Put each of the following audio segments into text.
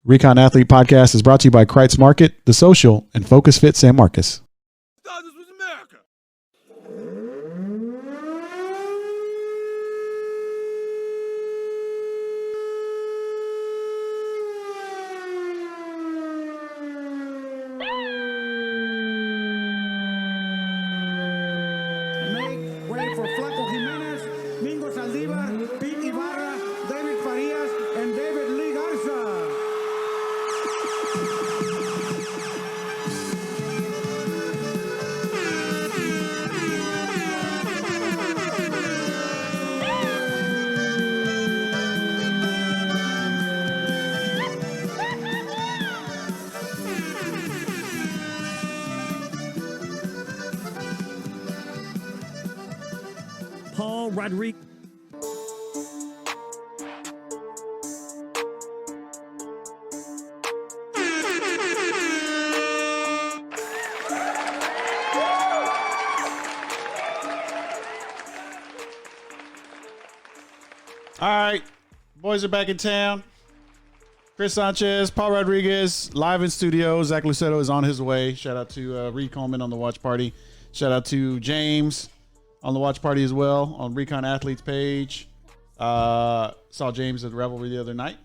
Recon Athlete Podcast is brought to you by Kreitz Market, The Social, and Focus Fit San Marcos. Thought this was America. Make way for Flaco Jimenez, Mingo Saldivar, Pete Ibarra, David Farias, and David Lee Garza. Paul Rodriguez. All right, boys are back in town. Chris Sanchez, Paul Rodriguez, live in studio. Zach Lucetto is on his way. Shout out to Reed Coleman on the watch party. Shout out to James on the watch party as well on Recon Athletes page. Saw James at the Revelry the other night.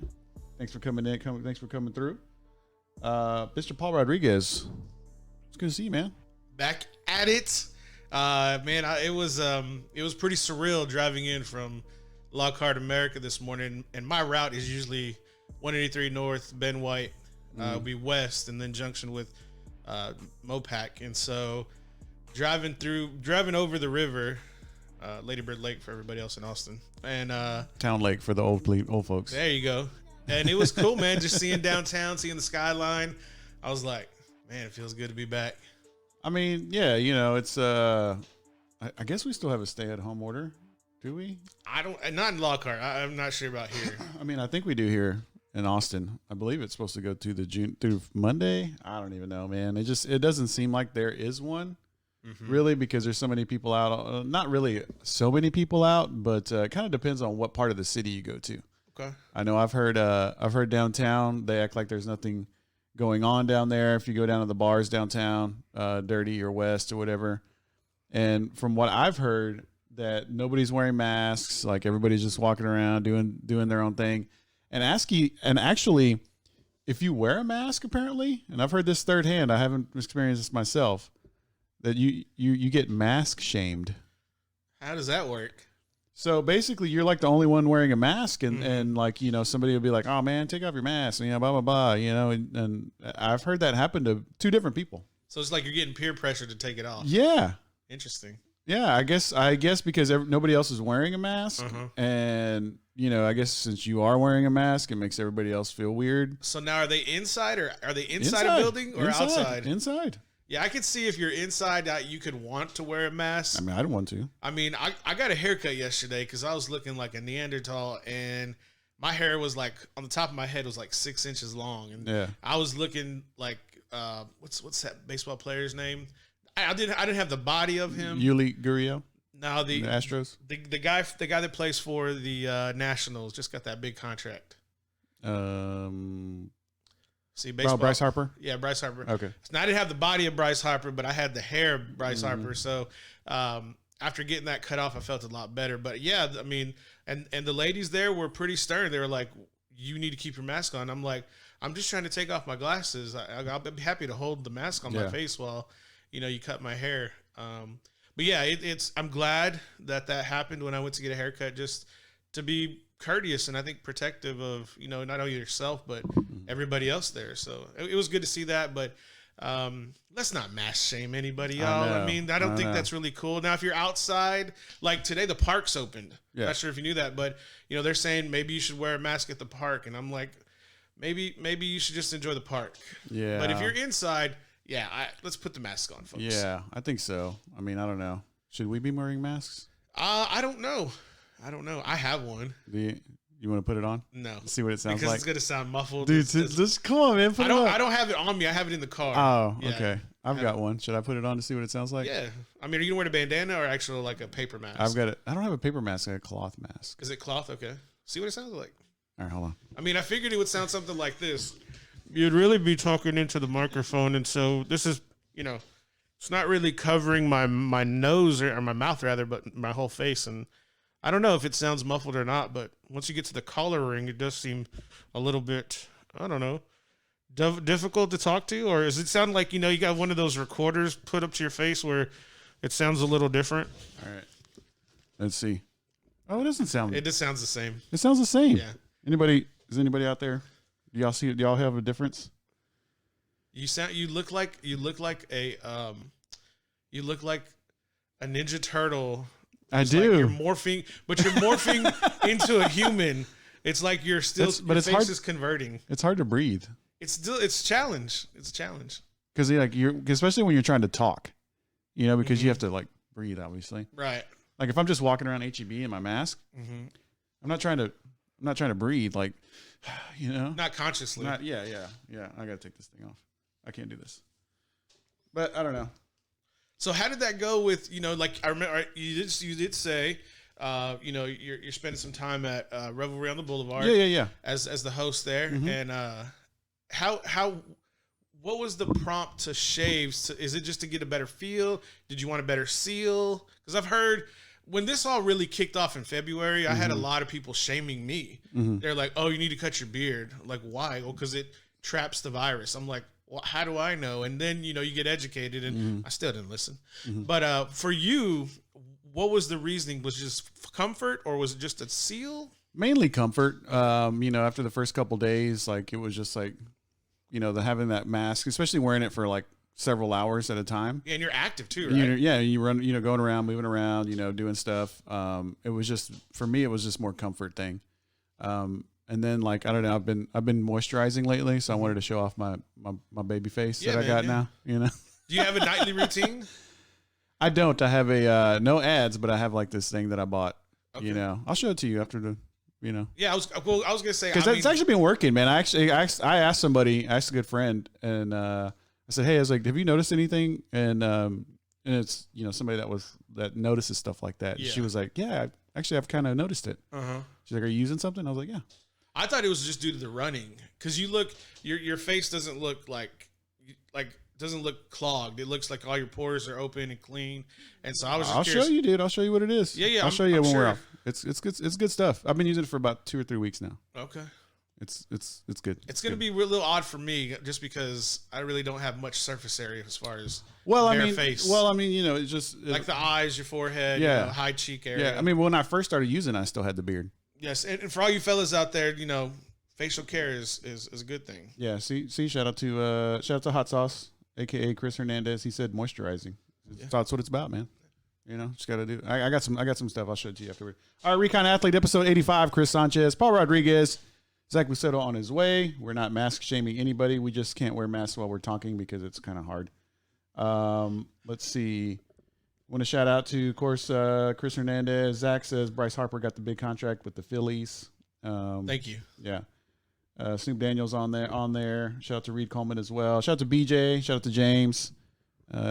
Thanks for coming in. Thanks for coming through. Mr. Paul Rodriguez, it's good to see you, man. Back at it, man. It was pretty surreal driving in from Lockhart, America this morning, and my route is usually 183 North, Ben White, be west, and then junction with Mopac, and so driving over the river, Lady Bird Lake for everybody else in Austin, and Town Lake for the old folks. there you go. And it was cool, man, just seeing downtown, seeing the skyline. I was like, man, it feels good to be back. I mean, yeah, you know, it's I guess we still have a stay-at-home order. Do we? Not in Lockhart. I'm not sure about here. I mean, I think we do here in Austin. I believe it's supposed to go to through Monday. I don't even know, man. It doesn't seem like there is one, really, because there's so many people out. Not really so many people out, but it kind of depends on what part of the city you go to. Okay. I know I've heard downtown they act like there's nothing going on down there. If you go down to the bars downtown, Dirty or West or whatever, and from what I've heard, that nobody's wearing masks, like everybody's just walking around doing their own thing. And actually, if you wear a mask, apparently, and I've heard this third hand, I haven't experienced this myself, that you get mask shamed. How does that work? So basically, you're like the only one wearing a mask, and like, you know, somebody will be like, "Oh man, take off your mask," and, you know, blah blah blah, you know, and I've heard that happen to two different people. So it's like you're getting peer pressure to take it off. Yeah. Interesting. Yeah, I guess because nobody else is wearing a mask, and, you know, I guess since you are wearing a mask, it makes everybody else feel weird. So now are they inside or are they inside a building or outside? Inside. Yeah, I could see if you're inside that you could want to wear a mask. I mean, I don't want to. I mean, I got a haircut yesterday because I was looking like a Neanderthal, and my hair was like, on the top of my head was like 6 inches long, and Yeah. I was looking like what's that baseball player's name? I didn't have the body of him. Yuli Gurriel, No, the Astros. the guy that plays for the Nationals just got that big contract. See, baseball. Bryce Harper. Yeah, Bryce Harper. Okay. So I didn't have the body of Bryce Harper, but I had the hair of Bryce Harper. So after getting that cut off, I felt a lot better. But yeah, I mean, and the ladies there were pretty stern. They were like, "You need to keep your mask on." I'm like, "I'm just trying to take off my glasses. I'll be happy to hold the mask on my face while, you know, you cut my hair." But yeah, I'm glad that happened when I went to get a haircut, just to be courteous and I think protective of, you know, not only yourself but everybody else there. So it was good to see that. But let's not mask shame anybody, y'all. I mean, I don't think that's really cool. Now, if you're outside, like today, the park's opened. Yeah. Not sure if you knew that, but you know, they're saying maybe you should wear a mask at the park, and I'm like, maybe you should just enjoy the park. Yeah. But if you're inside, yeah, let's put the mask on, folks. Yeah, I think so. I mean, I don't know. Should we be wearing masks? I don't know. I have one. You want to put it on? No. Let's see what it sounds because like. it's going to sound muffled. Dude, just come on, man. Put it on. I don't have it on me. I have it in the car. Oh, Yeah. okay. I've got one. Should I put it on to see what it sounds like? Yeah. I mean, are you going to wear a bandana or actually like a paper mask? I've got it. I don't have a paper mask. I have a cloth mask. Is it cloth? Okay. See what it sounds like. All right, hold on. I mean, I figured it would sound something like this. you'd really be talking into the microphone, and so this is, it's not really covering my nose or my mouth rather, but my whole face. And I don't know if it sounds muffled or not, but once you get to the collar ring, it does seem a little bit, I don't know, difficult to talk to. Or does it sound like, you got one of those recorders put up to your face where it sounds a little different? All right. Let's see. Oh, it doesn't sound. It just sounds the same. It sounds the same. Yeah. Is anybody out there? Do y'all have a difference? You look like a Ninja Turtle. I do. Like you're morphing into a human. It's like you're still, your face is converting. It's hard to breathe. It's a challenge. It's a challenge. Because especially when you're trying to talk, because you have to like breathe, obviously. Right. Like if I'm just walking around HEB in my mask, I'm not trying to breathe, like, Not consciously. Yeah. I gotta take this thing off. I can't do this. But I don't know. So how did that go with, like I remember you did say, you're spending some time at Revelry on the Boulevard. Yeah. As the host there, and what was the prompt to shave? Is it just to get a better feel? Did you want a better seal? Because I've heard when this all really kicked off in February, I had a lot of people shaming me. They're like, "Oh, you need to cut your beard." I'm like, why? Well, because it traps the virus. I'm like, well, how do I know? And then, you get educated, and I still didn't listen. But for you, what was the reasoning? Was it just comfort, or was it just a seal? Mainly comfort. After the first couple days, like it was just like, having that mask, especially wearing it for like several hours at a time. Yeah, and you're active too, right? You run, going around, moving around, doing stuff. It was just, for me, it was just more comfort thing. And then like, I don't know, I've been moisturizing lately, so I wanted to show off my baby face that I got now, Do you have a nightly routine? I don't. I have a, no ads, but I have like this thing that I bought, I'll show it to you after the, Yeah, I was going to say, because it's actually been working, man. I asked a good friend, and, I said, hey, I was like, have you noticed anything? And it's, somebody that notices stuff like that. Yeah. She was like, yeah, I've kind of noticed it. She's like, are you using something? I was like, yeah. I thought it was just due to the running. Cause your face doesn't look doesn't look clogged. It looks like all your pores are open and clean. And so I was just curious. I'll show you, dude. I'll show you what it is. Yeah. I'll show you when we're off. It's good. It's good stuff. I've been using it for about 2 or 3 weeks now. Okay. It's good. It's going to be a little odd for me just because I really don't have much surface area as far as face. Well, I mean, it's just like the eyes, your forehead, high cheek area. Yeah. I mean, when I first started using it, I still had the beard. Yes. And for all you fellas out there, facial care is a good thing. Yeah. See, shout out to Hot Sauce, AKA Chris Hernandez. He said moisturizing. That's what it's about, man. Just got to do. I got some stuff. I'll show it to you afterward. All right. Recon Athlete episode 85, Chris Sanchez, Paul Rodriguez, Zach Busetto on his way. We're not mask shaming anybody. We just can't wear masks while we're talking because it's kind of hard. Let's see. Want to shout out to, of course, Chris Hernandez. Zach says Bryce Harper got the big contract with the Phillies. Thank you. Yeah. Snoop Daniels on there. Shout out to Reed Coleman as well. Shout out to BJ. Shout out to James.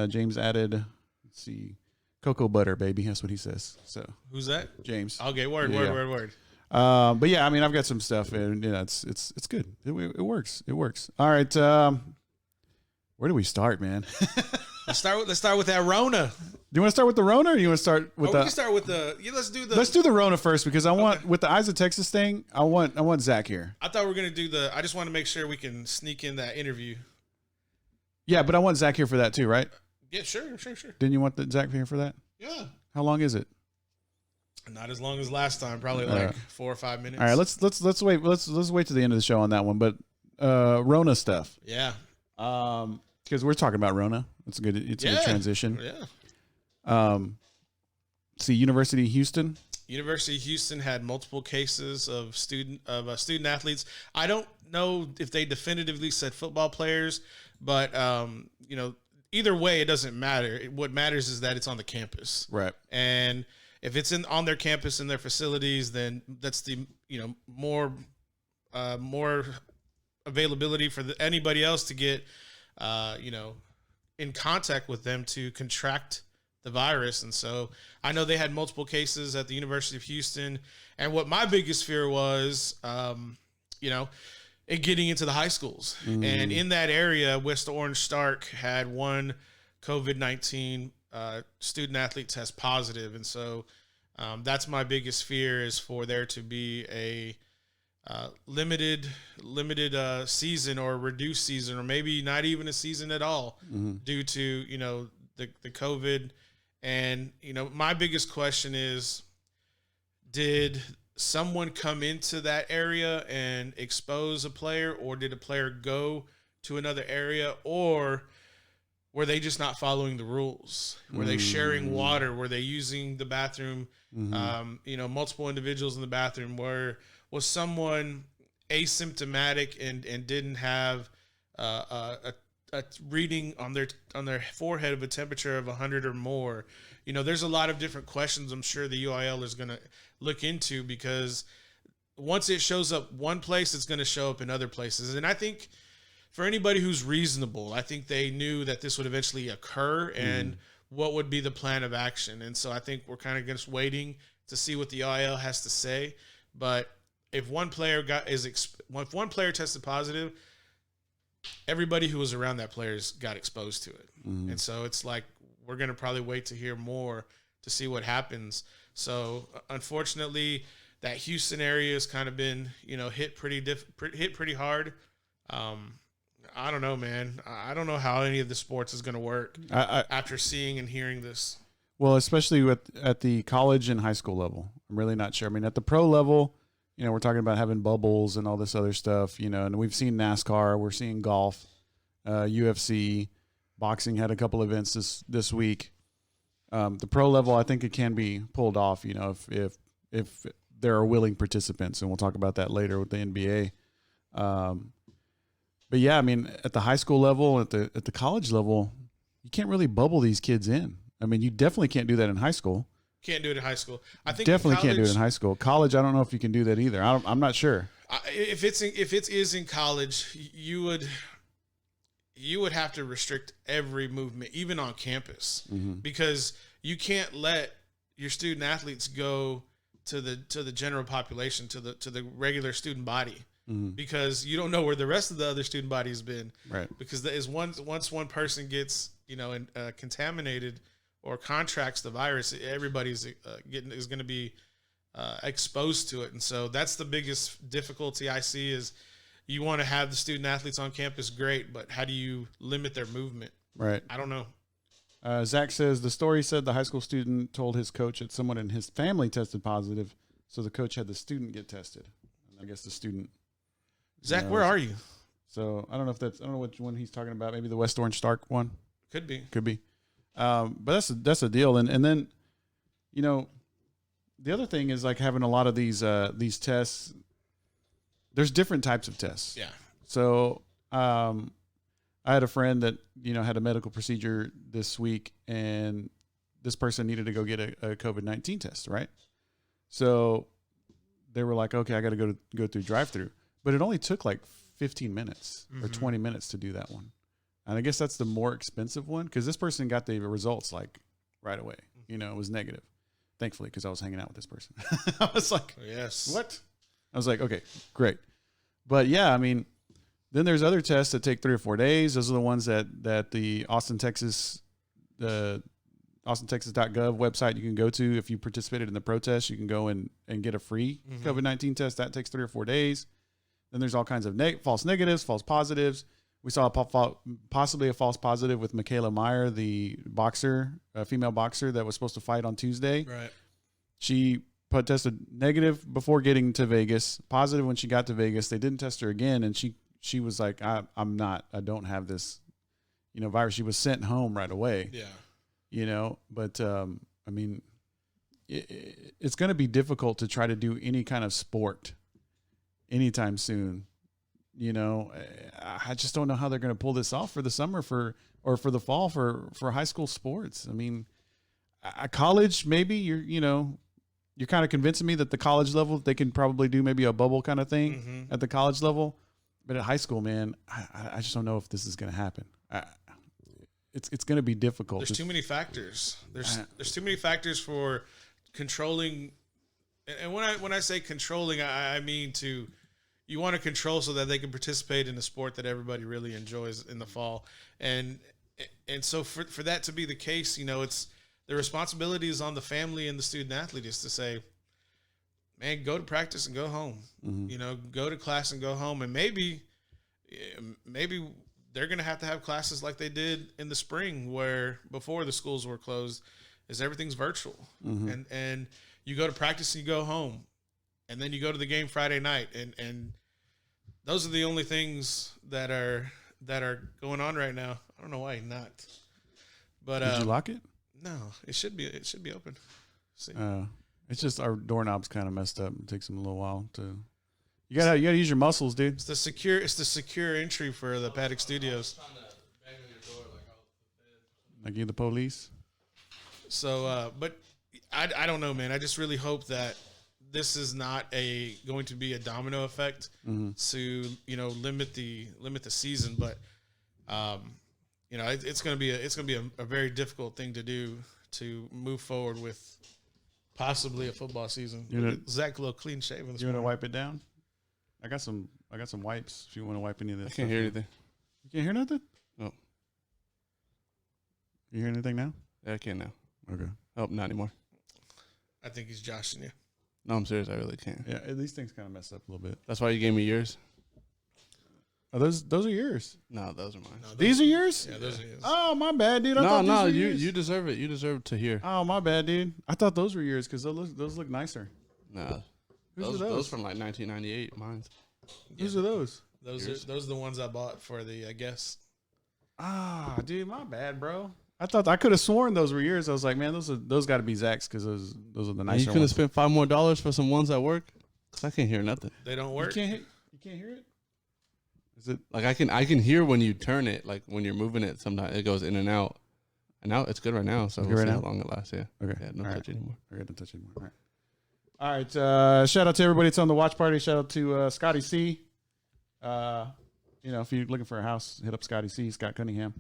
James added, let's see, cocoa butter, baby. That's what he says. So who's that? James. Okay, word. But yeah, I mean, I've got some stuff, and it's good. It works. It works. All right. Where do we start, man? Let's start with that Rona. Do you want to start with the Rona, or do you want to start with we can start with the? Yeah, let's do the Rona first, because I want with the Eyes of Texas thing. I want Zach here. I thought we were gonna do I just want to make sure we can sneak in that interview. Yeah, but I want Zach here for that too, right? Yeah, sure. Didn't you want Zach here for that? Yeah. How long is it? Not as long as last time. Probably like 4 or 5 minutes. All right, let's wait. Let's wait to the end of the show on that one. But Rona stuff. Yeah. Because we're talking about Rona. It's a good transition. Yeah. See, University of Houston. University of Houston had multiple cases of student athletes. I don't know if they definitively said football players, but either way, it doesn't matter. What matters is that it's on the campus, right? And if it's on their campus in their facilities, then that's the more availability for anybody else to get in contact with them to contract the virus. And so I know they had multiple cases at the University of Houston. And what my biggest fear was, and getting into the high schools. And in that area, West Orange Stark had one COVID-19 student athlete test positive. And so that's my biggest fear, is for there to be a limited season or reduced season, or maybe not even a season at all, due to, you know, the COVID. And, you know, my biggest question is, did someone come into that area and expose a player, or did a player go to another area, or were they just not following the rules? Were they sharing water? Were they using the bathroom? You know, multiple individuals in the bathroom. Was someone asymptomatic and didn't have a reading on their forehead of a temperature of 100 or more? You know, there's a lot of different questions I'm sure the UIL is going to look into, because once it shows up one place, it's going to show up in other places. And I think for anybody who's reasonable, I think they knew that this would eventually occur and what would be the plan of action. And so I think we're kind of just waiting to see what the UIL has to say. But if one player if one player tested positive, everybody who was around that player got exposed to it. And so it's like, we're going to probably wait to hear more to see what happens. So unfortunately, that Houston area has kind of been, you know, hit pretty hard. I don't know, man. I don't know how any of the sports is going to work after seeing and hearing this. Well, especially at the college and high school level, I'm really not sure. I mean, at the pro level, you know, we're talking about having bubbles and all this other stuff, you know, and we've seen NASCAR, we're seeing golf, UFC, boxing had a couple events this week. The pro level, I think it can be pulled off, you know, if there are willing participants, and we'll talk about that later with the NBA. But yeah, I mean, at the high school level, at the college level, you can't really bubble these kids in. I mean, you definitely can't do that in high school. Can't do it in high school. I think definitely can't do it in high school. College, I don't know if you can do that either. I'm not sure. If it is in college, you would have to restrict every movement, even on campus, because you can't let your student athletes go to the general population, to the regular student body, because you don't know where the rest of the other student body has been. Right. Because once one person gets, you know, contaminated or contracts the virus, everybody's is going to be exposed to it. And so that's the biggest difficulty I see, is you want to have the student athletes on campus, great, but how do you limit their movement? Right. I don't know. Zach says the story said the high school student told his coach that someone in his family tested positive, so the coach had the student get tested. And I guess the student. Zach, where are you? So I don't know which one he's talking about. Maybe the West Orange Stark one. Could be. But that's a deal. And then, you know, the other thing is like having a lot of these tests. There's different types of tests. Yeah. So I had a friend that, you know, had a medical procedure this week, and this person needed to go get a COVID-19 test, right? So they were like, okay, I got to go through drive-through. But it only took like 15 minutes or 20 minutes to do that one. And I guess that's the more expensive one, because this person got the results like right away. You know, it was negative, thankfully, because I was hanging out with this person. I was like, yes. What? I was like, okay, great. But yeah, I mean, then there's other tests that take 3 or 4 days. Those are the ones that the Austin, Texas, the AustinTexas.gov website you can go to. If you participated in the protest, you can go and get a free COVID-19 test. That takes 3 or 4 days. Then there's all kinds of false negatives, false positives. We saw possibly a false positive with Michaela Meyer, the boxer, a female boxer that was supposed to fight on Tuesday. Right. She tested negative before getting to Vegas, positive when she got to Vegas. They didn't test her again, and she was like, I don't have this, you know, virus. She was sent home right away. Yeah. You know, but I mean, it's going to be difficult to try to do any kind of sport anytime soon. You know, I just don't know how they're going to pull this off for the summer or for the fall for high school sports. I mean, college, maybe you're kind of convincing me that the college level, they can probably do maybe a bubble kind of thing at the college level, but at high school, man, I just don't know if this is going to happen. It's going to be difficult. There's too many factors. There's too many factors for controlling. And when I say controlling, I mean to, you want to control so that they can participate in a sport that everybody really enjoys in the fall. And so for that to be the case, you know, it's the responsibility is on the family and the student athlete is to say, man, go to practice and go home. You know, go to class and go home. And maybe they're going to have classes like they did in the spring where before the schools were closed is everything's virtual. And you go to practice and you go home. And then you go to the game Friday night. And those are the only things that are going on right now. I don't know why not. But Did you lock it? No, it should be open. See. It's just our doorknob's kind of messed up. It takes them a little while to. You gotta use your muscles, dude. It's the secure entry for the Paddock Studios. Like you, the police. So, but I don't know, man. I just really hope that this is not going to be a domino effect to limit the season. But it's gonna be a very difficult thing to do to move forward with possibly a football season. Zach, a little clean shaven. You want to wipe it down? I got some wipes. If you want to wipe any of this, I can't hear anything. You can't hear nothing. Oh, you hear anything now? yeah, I can now. Okay. Oh, not anymore. I think he's joshing you. No, I'm serious. I really can't. Yeah, these things kind of messed up a little bit. That's why you gave me yours. Oh, those are yours. No, those are mine. No, These are yours. Yeah, those are his. Oh, my bad, dude. I No, thought no, these were you yours. you deserve it. You deserve to hear. Oh, my bad, dude. I thought those were yours because those look nicer. Nah, Whose are those from like 1998. Mine. Whose are those? Those are the ones I bought for the guests. Ah, dude, my bad, bro. I could have sworn those were yours. I was like, man, those got to be Zach's because those are the You nicer couldn't have ones. spent $5 more for some ones at work. Cause I can't hear nothing. They don't You work. can't hear it. Is it? Like I can hear when you turn it. Like when you're moving it, sometimes it goes in and out. And now it's good right now. So Good we'll right see now? how long it lasts. Yeah. Okay. Yeah. No All touch anymore. I got to touch anymore. All right. Shout out to everybody that's on the watch party. Shout out to Scotty C. If you're looking for a house, hit up Scotty C. Scott Cunningham.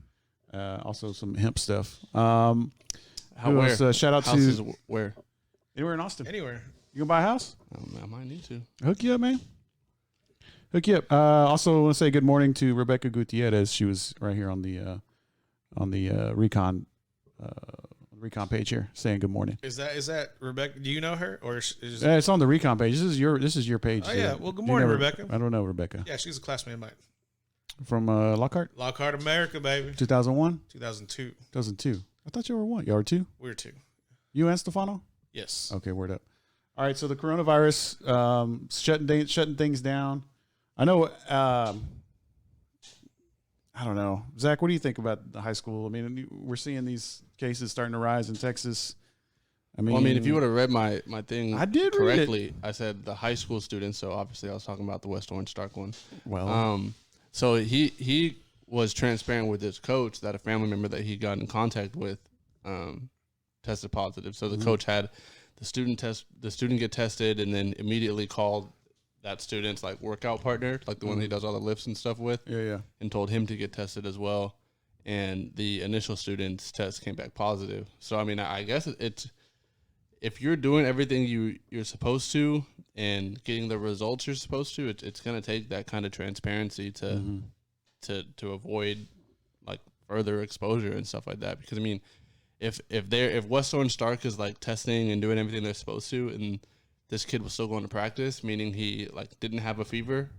Also some hemp stuff. Who Where? else? Shout out Houses to where? anywhere in Austin. Anywhere. You gonna buy a house? I might need to. Hook you up, man. Hook you up. Also, I want to say good morning to Rebecca Gutierrez. She was right here on the recon page here, saying good morning. Is that Rebecca? Do you know her or is It's on the recon page. This is your page. Oh yeah. Well, good Do you morning, know Rebecca. I don't know Rebecca. Yeah, she's a classmate of mine. From Lockhart, Lockhart, America, baby. 2001, 2002. 2002. I thought you were one. You were two. We're two. You and Stefano. Yes. Okay, word up. All right, so the coronavirus shutting things down. I know. I don't know, Zach. What do you think about the high school? I mean, we're seeing these cases starting to rise in Texas. I mean, if you would have read my thing I did read correctly, I said the high school students. So obviously, I was talking about the West Orange Stark one. well, So he was transparent with his coach that a family member that he got in contact with tested positive. So the coach had the student get tested, and then immediately called that student's like workout partner, like the one he does all the lifts and stuff with, yeah. and told him to get tested as well. And the initial student's test came back positive. So I mean, I guess it's if you're doing everything you're supposed to and getting the results you're supposed to, it's going to take that kind of transparency to avoid like further exposure and stuff like that. Because I mean, if West Orange Stark is like testing and doing everything they're supposed to, and this kid was still going to practice, meaning he like didn't have a fever,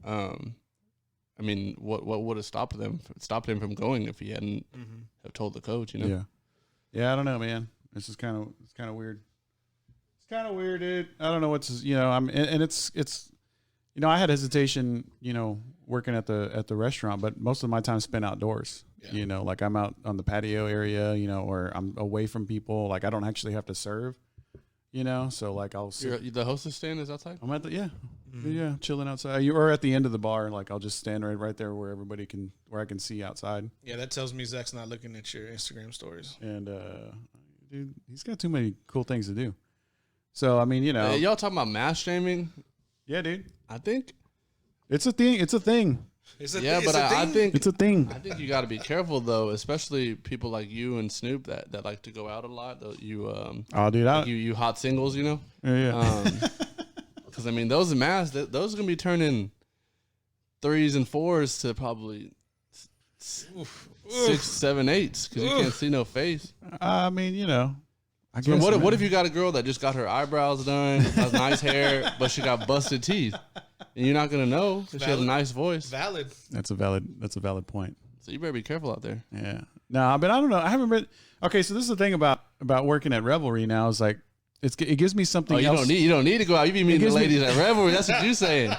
I mean, what would have stopped him from going if he hadn't have told the coach? You know? Yeah. I don't know, man. It's kind of weird. It's kind of weird, dude. I don't know what's and it's I had hesitation, working at the restaurant, but most of my time spent outdoors. Yeah. Like I'm out on the patio area, or I'm away from people. Like I don't actually have to serve. So like I'll sit. The hostess stand is outside. I'm at the chilling outside. You are at the end of the bar, like I'll just stand right there where I can see outside. Yeah, that tells me Zach's not looking at your Instagram stories. And dude, he's got too many cool things to do. So I mean, y'all talking about mass shaming? Yeah, dude. I think it's a thing. It's a thing. I think It's a thing. I think you got to be careful though, especially people like you and Snoop that like to go out a lot. You Oh, dude, you hot singles, yeah. Because I mean, those masks, those are gonna be turning 3s and 4s to probably 6, 7, 8s because you can't see no face. I mean, you know, I So guess. what if you got a girl that just got her eyebrows done, has nice hair, but she got busted teeth, and you're not gonna know if she has a nice voice. Valid. That's a valid point. So you better be careful out there. Yeah. No, but I don't know. I haven't been. Okay, so this is the thing about working at Revelry now is like it gives me something. Oh, you else. don't need to go out. You be meeting the gives me- ladies at Revelry. That's what you saying.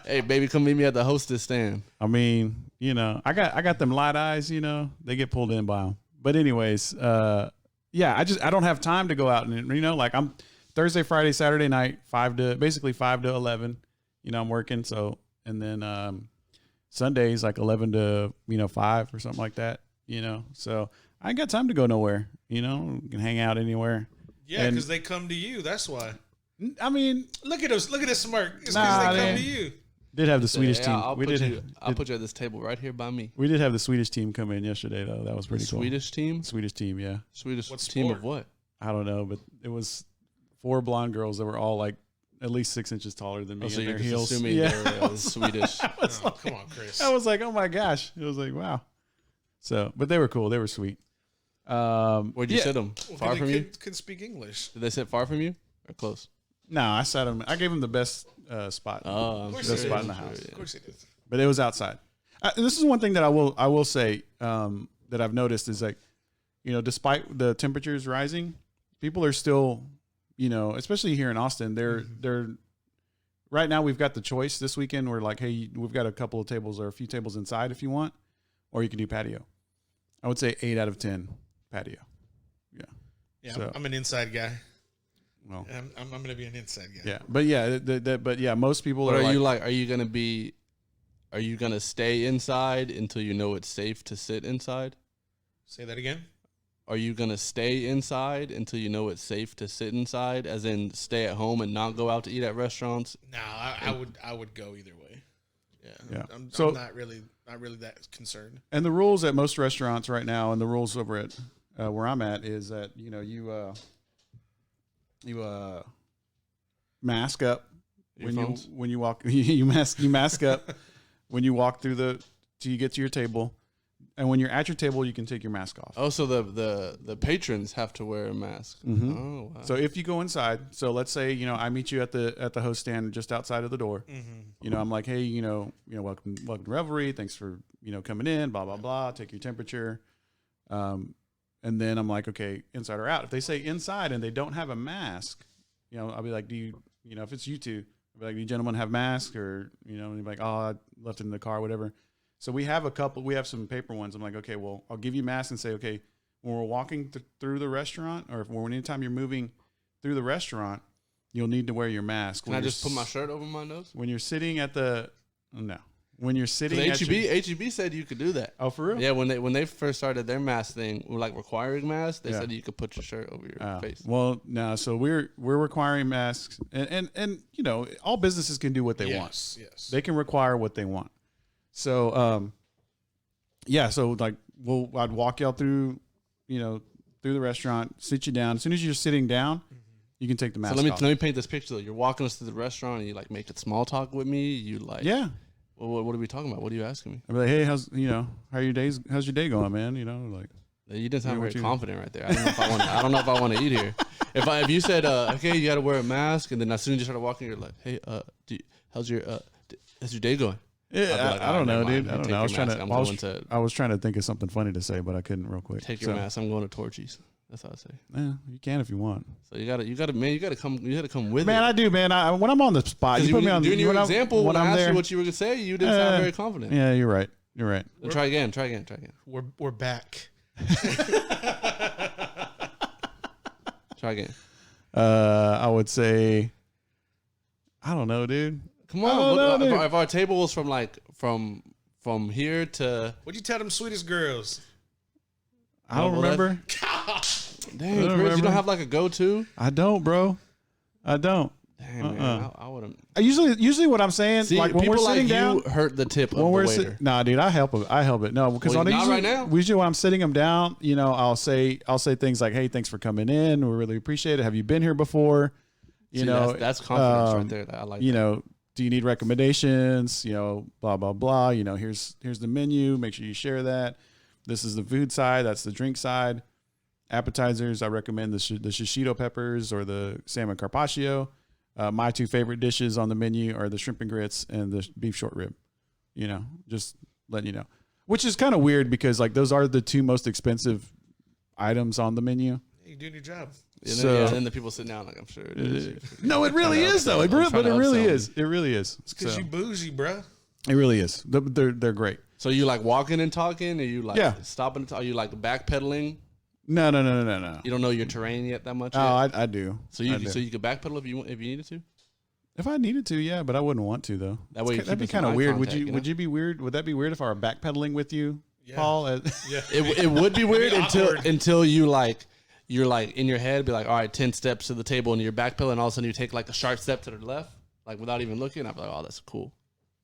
Hey, baby, come meet me at the hostess stand. I mean, you know, I got them light eyes. You know, they get pulled in by them. But anyways, yeah, I don't have time to go out and, you know, like I'm Thursday, Friday, Saturday night, 5 to 11. You know, I'm working. So, and then Sundays like 11 to 5 or something like that. You know, so I ain't got time to go nowhere. You know, you can hang out anywhere. Yeah, And- because they come to you. That's why. I mean, Look at us. Look at this smirk. It's because Nah, they come man. to you. did have the Swedish Yeah, team. I'll put you at this table right here by me. We did have the Swedish team come in yesterday though. That was pretty cool. Swedish team? Swedish team, yeah. Swedish What team sport? of what? I don't know, but it was 4 blonde girls that were all like at least 6 inches taller than me Oh, so in you're their just heels. assuming Yeah. they're Swedish. Oh, come on, Chris. I was like, oh my gosh. It was like, wow. So, but they were cool. They were sweet. Where'd you yeah. sit them? Well, Far they from you? couldn't speak English. Did they sit far from you or close? No, I sat them. I gave them the best spot. Oh, I'm Of course The they spot did. in the house. Of course they did. But it was outside. This is one thing that I will say that I've noticed is like, you know, despite the temperatures rising, people are still, you know, especially here in Austin, they're right now we've got the choice this weekend. We're like, hey, we've got a couple of tables or a few tables inside if you want, or you can do patio. I would say 8 out of 10 patio. Yeah. Yeah, So- I'm an inside guy. Well, I'm going to be an inside guy. yeah, but yeah, but yeah, most people What are are like, you like? Are you gonna stay inside until you know it's safe to sit inside? Say that again. Are you gonna stay inside until you know it's safe to sit inside, as in stay at home and not go out to eat at restaurants? No, I would go either way. Yeah. Yeah. I'm So- not really that concerned. and the rules at most restaurants right now, and the rules over at where I'm at is that you know you mask up Earphones? when you walk you mask up when you walk through till you get to your table, and when you're at your table you can take your mask off. Oh, so the patrons have to wear a mask. Mhm. Oh, wow. So if you go inside, so let's say you know I meet you at the host stand just outside of the door. You know I'm like, hey, you know welcome to Revelry, thanks for coming in, blah blah blah, take your temperature. And then I'm like, okay, inside or out. If they say inside and they don't have a mask, I'll be like, if it's you two, I'll be like, do you gentlemen have masks? Or, and you're like, oh, I left it in the car, whatever. So we have some paper ones. I'm like, okay, well, I'll give you masks and say, okay, when we're walking through the restaurant, or anytime you're moving through the restaurant, you'll need to wear your mask. Can I just put my shirt over my nose? When you're sitting at when you're sitting at HEB said you could do that. Oh, for real? Yeah, when they first started their mask thing, like requiring masks, they said you could put your shirt over your face. Well, no, so we're requiring masks, and all businesses can do what they want. Yes. They can require what they want. So so like I'd walk y'all through the restaurant, sit you down. As soon as you're sitting down, you can take the mask So let off. me paint this picture though. You're walking us to the restaurant and you like make it small talk with me. You like Yeah. Well, what are we talking about? What are you asking me? I'd be like, hey, how's your day going, man? Like You didn't sound what very you- confident right there. I don't know if I want to eat here. If you said okay, you got to wear a mask, and then as soon as you started walking, you're like, hey, how's your day going? yeah, I'd be like, I don't know, never mind. dude. I don't Take know. I was your trying mask. to. I'm I was, going to I was trying to think of something funny to say, but I couldn't real quick. take your mask. I'm going to Torchy's. That's how I say. Yeah, you can if you want. So you gotta come with Man, it. I do, man. When I'm on the spot, you put me on. During your example, when I asked there. you what you were gonna say, you didn't sound very confident. Yeah, you're right. You're right. Then try again. We're back. Try again. I would say, I don't know, dude. Come I don't on. know, dude. If our table was from here to What'd you tell them Swedish girls? I don't well, that- remember. dang, don't Chris, you remember. don't have like a go-to. I don't, bro. I don't. Dang, man, I wouldn't. Usually what I'm saying, See, like when people we're like sitting you down, hurt the tip of the when we're waiter. nah, dude, I help it. No, because Well, on not usually, right now. usually when I'm sitting them down, I'll say things like, "Hey, thanks for coming in. We really appreciate it. Have you been here before?" You know, that's confidence right there. I like. You know, do you need recommendations? You know, blah blah blah. You know, here's the menu. Make sure you share that. This is the food side. That's the drink side. Appetizers, I recommend the shishito peppers or the salmon carpaccio. My 2 favorite dishes on the menu are the shrimp and grits and the beef short rib. You know, just letting you know. Which is kind of weird because like those are the 2 most expensive items on the menu. You doing your job. And then the people sitting down like, I'm sure it is. No, it really is though. But it really is. It really is. It's because you bougie, bro. It really is. They're great. So you like walking and talking? Are you like stopping? Are you like backpedaling? No. You don't know your terrain yet that much? Oh, yet? I do. So you could backpedal if you needed to? If I needed to, yeah, but I wouldn't want to though. That way, that'd be kind of weird. Would you be weird? Would that be weird if I were backpedaling with you, Paul? Yeah. It would be weird until you like you're like in your head be like, all right, 10 steps to the table and you're backpedaling, and all of a sudden you take like a sharp step to the left, like without even looking. I'd be like, oh, that's cool.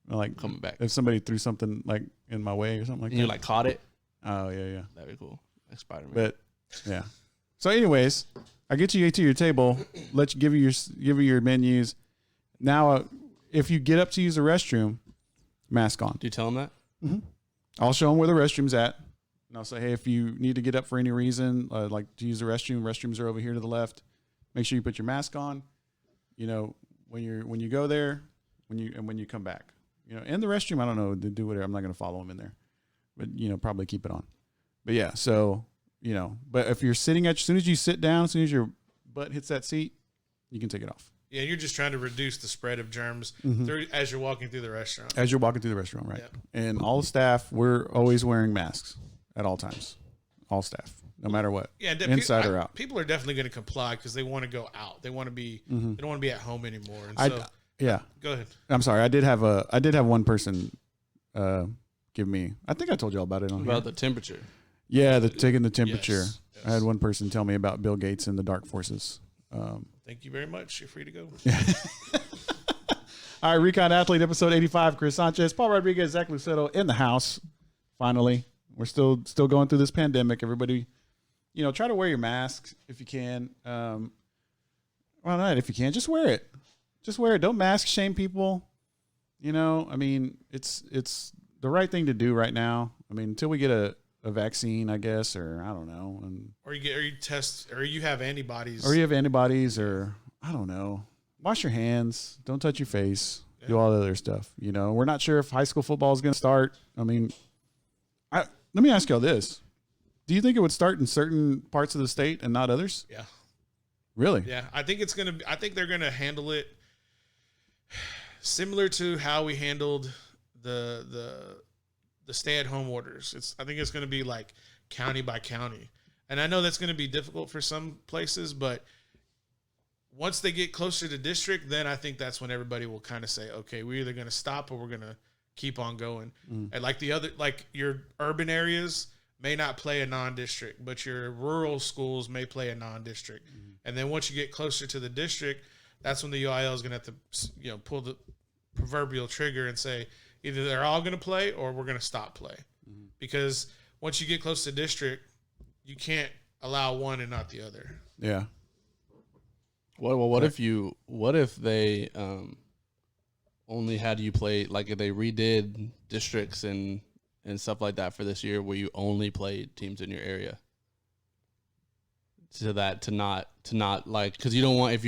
Like coming back. If somebody threw something like in my way or something like that. You like caught it. Oh yeah. That'd be cool. Like Spider-Man. But yeah. So anyways, I get you to your table. Let you give you your menus. Now, if you get up to use the restroom, mask on. Do you tell them that? Mm-hmm. I'll show them where the restroom's at. And I'll say, hey, if you need to get up for any reason, like to use the restroom, restrooms are over here to the left. Make sure you put your mask on. You know, when you go there, when you come back. You know, in the restroom, I don't know, to do whatever. I'm not going to follow them in there. But, you know, probably keep it on. But yeah, so, you know, but if you're sitting as soon as you sit down, as soon as your butt hits that seat, you can take it off. Yeah, you're just trying to reduce the spread of germs as you're walking through the restaurant. As you're walking through the restaurant, right. Yep. And all the staff, we're always wearing masks at all times. All staff, no matter what. Yeah, inside or out. People are definitely going to comply because they want to go out. They want to be. They don't want to be at home anymore. And yeah. Go ahead. I'm sorry. I did have one person give me. I think I told you all about it on about here. the temperature. Yeah, taking the temperature. Yes. I had one person tell me about Bill Gates and the dark forces. Thank you very much. You're free to go. All right, Recon Athlete, episode 85. Chris Sanchez, Paul Rodriguez, Zach Luceto in the house. Finally, we're still going through this pandemic. Everybody, you know, try to wear your mask if you can. Well, not if you can, just wear it. Just wear it. Don't mask shame people. You know, I mean, it's the right thing to do right now. I mean, until we get a vaccine, I guess, or I don't know. Or you test, or you have antibodies. Or you have antibodies, or I don't know. Wash your hands. Don't touch your face. Yeah. Do all the other stuff. You know, we're not sure if high school football is going to start. I mean, let me ask y'all this. Do you think it would start in certain parts of the state and not others? Yeah. Really? Yeah. I think they're going to handle it similar to how we handled the stay-at-home orders. I think it's going to be like county by county. And I know that's going to be difficult for some places, but once they get closer to district, then I think that's when everybody will kind of say, okay, we're either going to stop or we're going to keep on going. And like your urban areas may not play a non-district, but your rural schools may play a non-district. And then once you get closer to the district, that's when the UIL is going to have to, you know, pull the proverbial trigger and say either they're all going to play or we're going to stop play. Because once you get close to district, you can't allow one and not the other. Yeah. What if they only had you play, like if they redid districts and stuff like that for this year where you only played teams in your area? To not like, because you don't want, if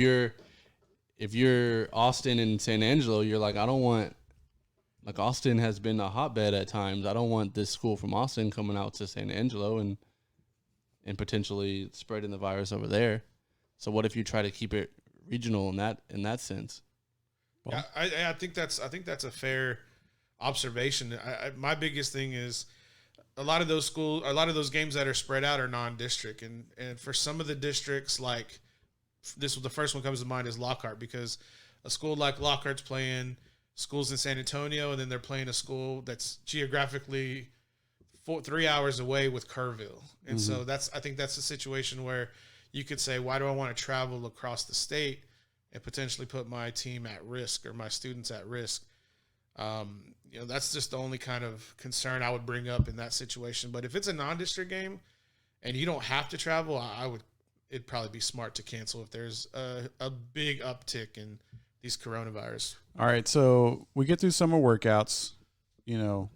you're Austin and San Angelo, you're like, I don't want, like Austin has been a hotbed at times. I don't want this school from Austin coming out to San Angelo and potentially spreading the virus over there. So what if you try to keep it regional in that sense? Well, I think that's a fair observation. My biggest thing is a lot of those games that are spread out are non-district, and for some of the districts, like the first one comes to mind is Lockhart, because a school like Lockhart's playing schools in San Antonio, and then they're playing a school that's geographically 3 hours away with Kerrville, and so I think that's a situation where you could say, why do I want to travel across the state and potentially put my team at risk or my students at risk? You know, that's just the only kind of concern I would bring up in that situation. But if it's a non-district game and you don't have to travel, I it'd probably be smart to cancel if there's a big uptick in these coronavirus. All right, so we get through summer workouts. You know,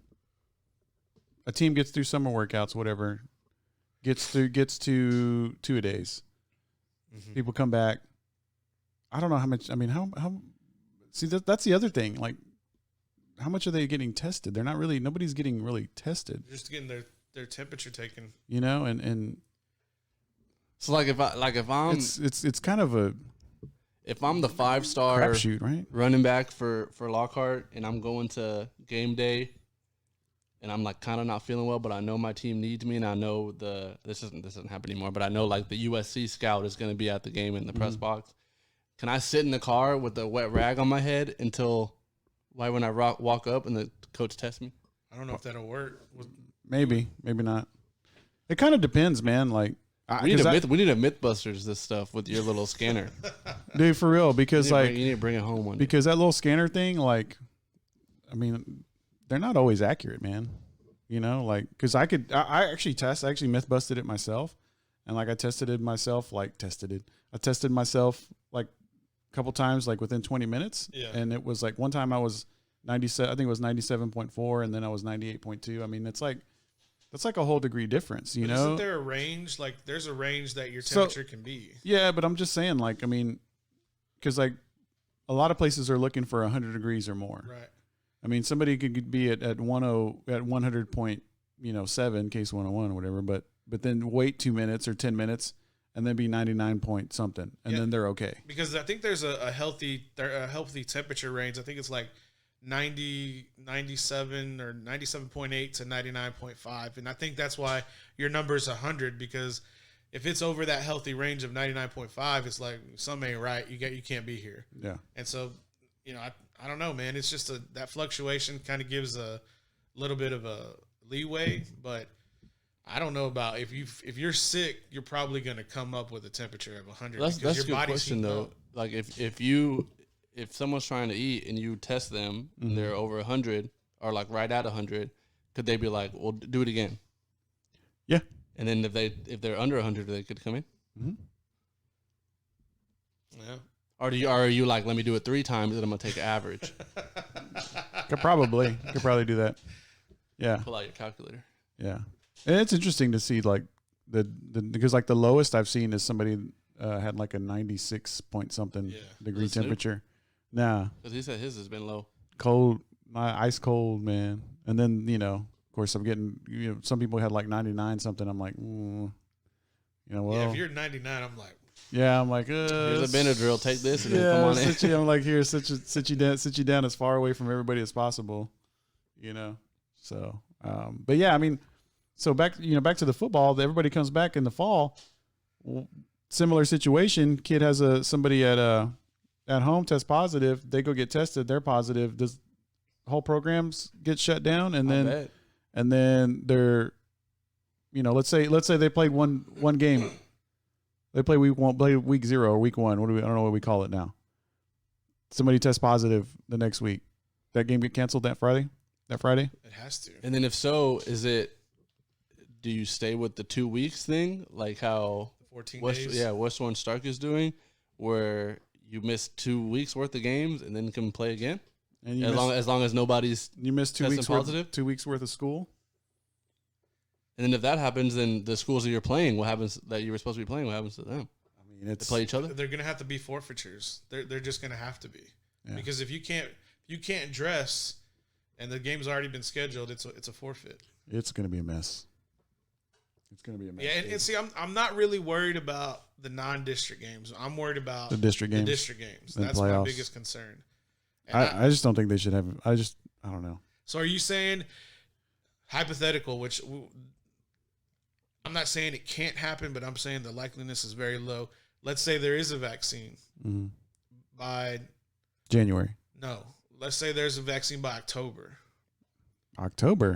a team gets through summer workouts, whatever. Gets to 2-a-days. Mm-hmm. People come back. I don't know how much. I mean, how see that's the other thing. Like, how much are they getting tested? They're not really. Nobody's getting really tested. Just getting their temperature taken. You know, and So if I'm it's kind of a if I'm the 5-star crapshoot, right? running back for Lockhart and I'm going to game day and I'm like kind of not feeling well, but I know my team needs me and I know this doesn't happen anymore, but I know like the USC scout is going to be at the game in the press box. Can I sit in the car with a wet rag on my head until when I walk up and the coach tests me? I don't know if that'll work. Maybe not. It kind of depends, man. Like we need a Mythbusters this stuff with your little scanner. Dude, for real, because you need to bring it home one day. Because that little scanner thing, like, I mean, they're not always accurate, man. You know, like, because I actually myth busted it myself, and like I tested myself like a couple times, like within 20 minutes. Yeah. And it was like one time I was 97, I think it was 97.4, and then I was 98.2. I mean, that's like a whole degree difference, you know? Isn't there a range? Like, there's a range that your temperature can be. Yeah, but I'm just saying, like, I mean, because like a lot of places are looking for 100 degrees or more. Right. I mean, somebody could be at 100.7 case 101 or whatever, but then wait 2 minutes or 10 minutes and then be 99 point something, and then they're okay. Because I think there's a healthy temperature range. I think it's like 97 or 97.8 to 99.5, and I think that's why your number is 100, because if it's over that healthy range of 99.5, it's like something ain't right. You can't be here. Yeah. And so, you know, I don't know, man. It's just that fluctuation kind of gives a little bit of a leeway, but I don't know about if you're sick, you're probably going to come up with a temperature of 100. That's a good question though. Like if someone's trying to eat and you test them and they're over 100 or like right at 100, could they be like, well, do it again? Yeah. And then if they're under 100, they could come in. Mm-hmm. Yeah. Or are you like, let me do it 3 times and I'm gonna take an average? Could probably do that. Yeah. Pull out your calculator. Yeah. And it's interesting to see like because like the lowest I've seen is somebody had like a 96 point something degree temperature. Nah. Because he said his has been low. Cold, ice cold, man. And then, you know, of course I'm getting, you know, some people had like 99 something. I'm like, you know, well. Yeah, if you're 99, I'm like. Yeah, I'm like, here's a Benadryl. Take this and then come on in. I'm like, here, sit you down as far away from everybody as possible, you know. So, but yeah, I mean, so back to the football. Everybody comes back in the fall. Similar situation. Kid has somebody at home test positive. They go get tested. They're positive. Does whole programs get shut down? And then they're, you know, let's say they played one game. They play week 0 or week 1. I don't know what we call it now. Somebody tests positive the next week. That game get canceled that Friday? It has to. And then if so, do you stay with the 2 weeks thing? Like how 14 days? Yeah, Western Stark is doing, where you miss 2 weeks worth of games and then can play again? And as long as nobody's miss 2 weeks positive? 2 weeks worth of school? And then if that happens, then the schools that you're playing, what happens that you were supposed to be playing? What happens to them? I mean, they play each other. They're going to have to be forfeitures. They're just going to have to be, because if you can't dress, and the game's already been scheduled, it's a forfeit. It's going to be a mess. Yeah, and see, I'm not really worried about the non-district games. I'm worried about the district games. That's playoffs. My biggest concern. I just don't think they should have. I don't know. So are you saying hypothetical, which I'm not saying it can't happen, but I'm saying the likeliness is very low. Let's say there is a vaccine by January. No, let's say there's a vaccine by October.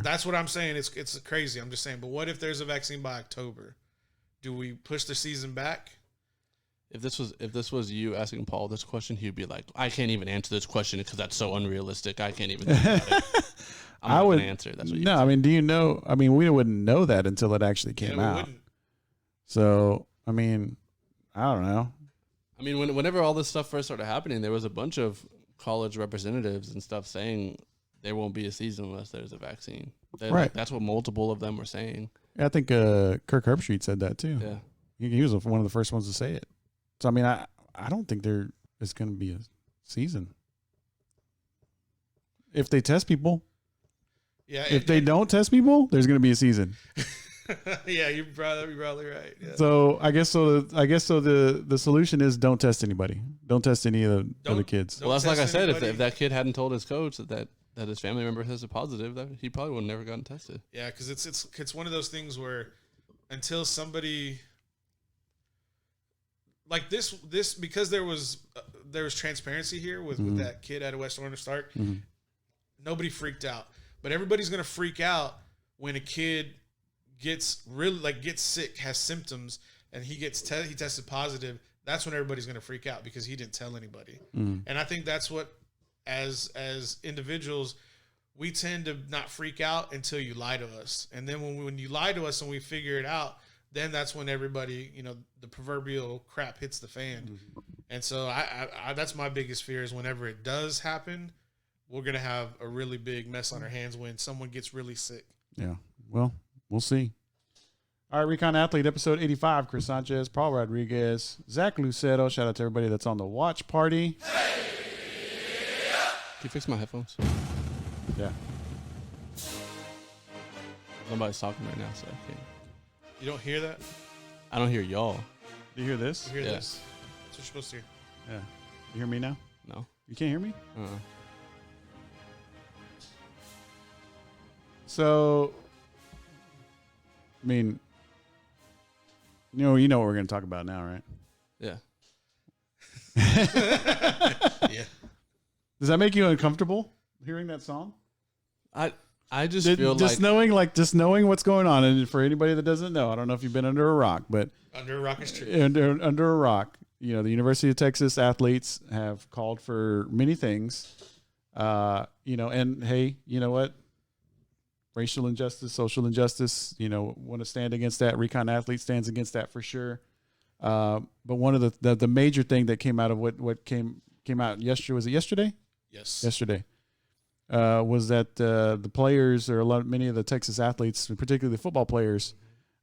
That's what I'm saying. It's crazy. I'm just saying. But what if there's a vaccine by October? Do we push the season back? If this was you asking Paul this question, he'd be like, I can't even answer this question because that's so unrealistic. I can't even think about it. I would answer. That's what you I mean, do you know? I mean, we wouldn't know that until it actually came out. Wouldn't. So, I mean, I don't know. I mean, whenever all this stuff first started happening, there was a bunch of college representatives and stuff saying there won't be a season unless there's a vaccine. Right. Like, that's what multiple of them were saying. I think Kirk Herbstreit said that too. Yeah. He was one of the first ones to say it. So I mean, I don't think there is going to be a season if they test people. Yeah. If they don't test people, there's going to be a season. Yeah, you're probably right. Yeah. So I guess so. The solution is don't test anybody. Don't test any of the other kids. Don't Well, that's like I test said. anybody. If that kid hadn't told his coach that his family member tested positive, that he probably would have never gotten tested. Yeah, because it's one of those things where until somebody like this because there was transparency here with that kid at West Orange Stark, nobody freaked out, but everybody's gonna freak out when a kid gets sick, has symptoms, and he tested positive. That's when everybody's gonna freak out because he didn't tell anybody. And I think that's what as individuals we tend to not freak out until you lie to us, and then when you lie to us and we figure it out, then that's when everybody, the proverbial crap hits the fan. And so I that's my biggest fear is whenever it does happen, we're going to have a really big mess on our hands when someone gets really sick. Yeah. Well, we'll see. All right, Recon Athlete, episode 85, Chris Sanchez, Paul Rodriguez, Zach Lucero. Shout out to everybody that's on the watch party. Can you fix my headphones? Yeah. Nobody's talking right now, so I can't. You don't hear that? I don't hear y'all. Do you hear this? You hear Yeah. this? That's what you're supposed to hear. Yeah. You hear me now? No. You can't hear me? Uh-uh. So, I mean, you know what we're going to talk about now, right? Yeah. Yeah. Does that make you uncomfortable hearing that song? I just feel just knowing what's going on, and for anybody that doesn't know, I don't know if you've been under a rock, but Under a rock is true. under a rock, the University of Texas athletes have called for many things, and hey, you know what? Racial injustice, social injustice, want to stand against that. Recon Athlete stands against that for sure. But one of the major thing that came out of what came out yesterday, was it yesterday? Yes. Yesterday. Was that the players, or many of the Texas athletes, particularly the football players,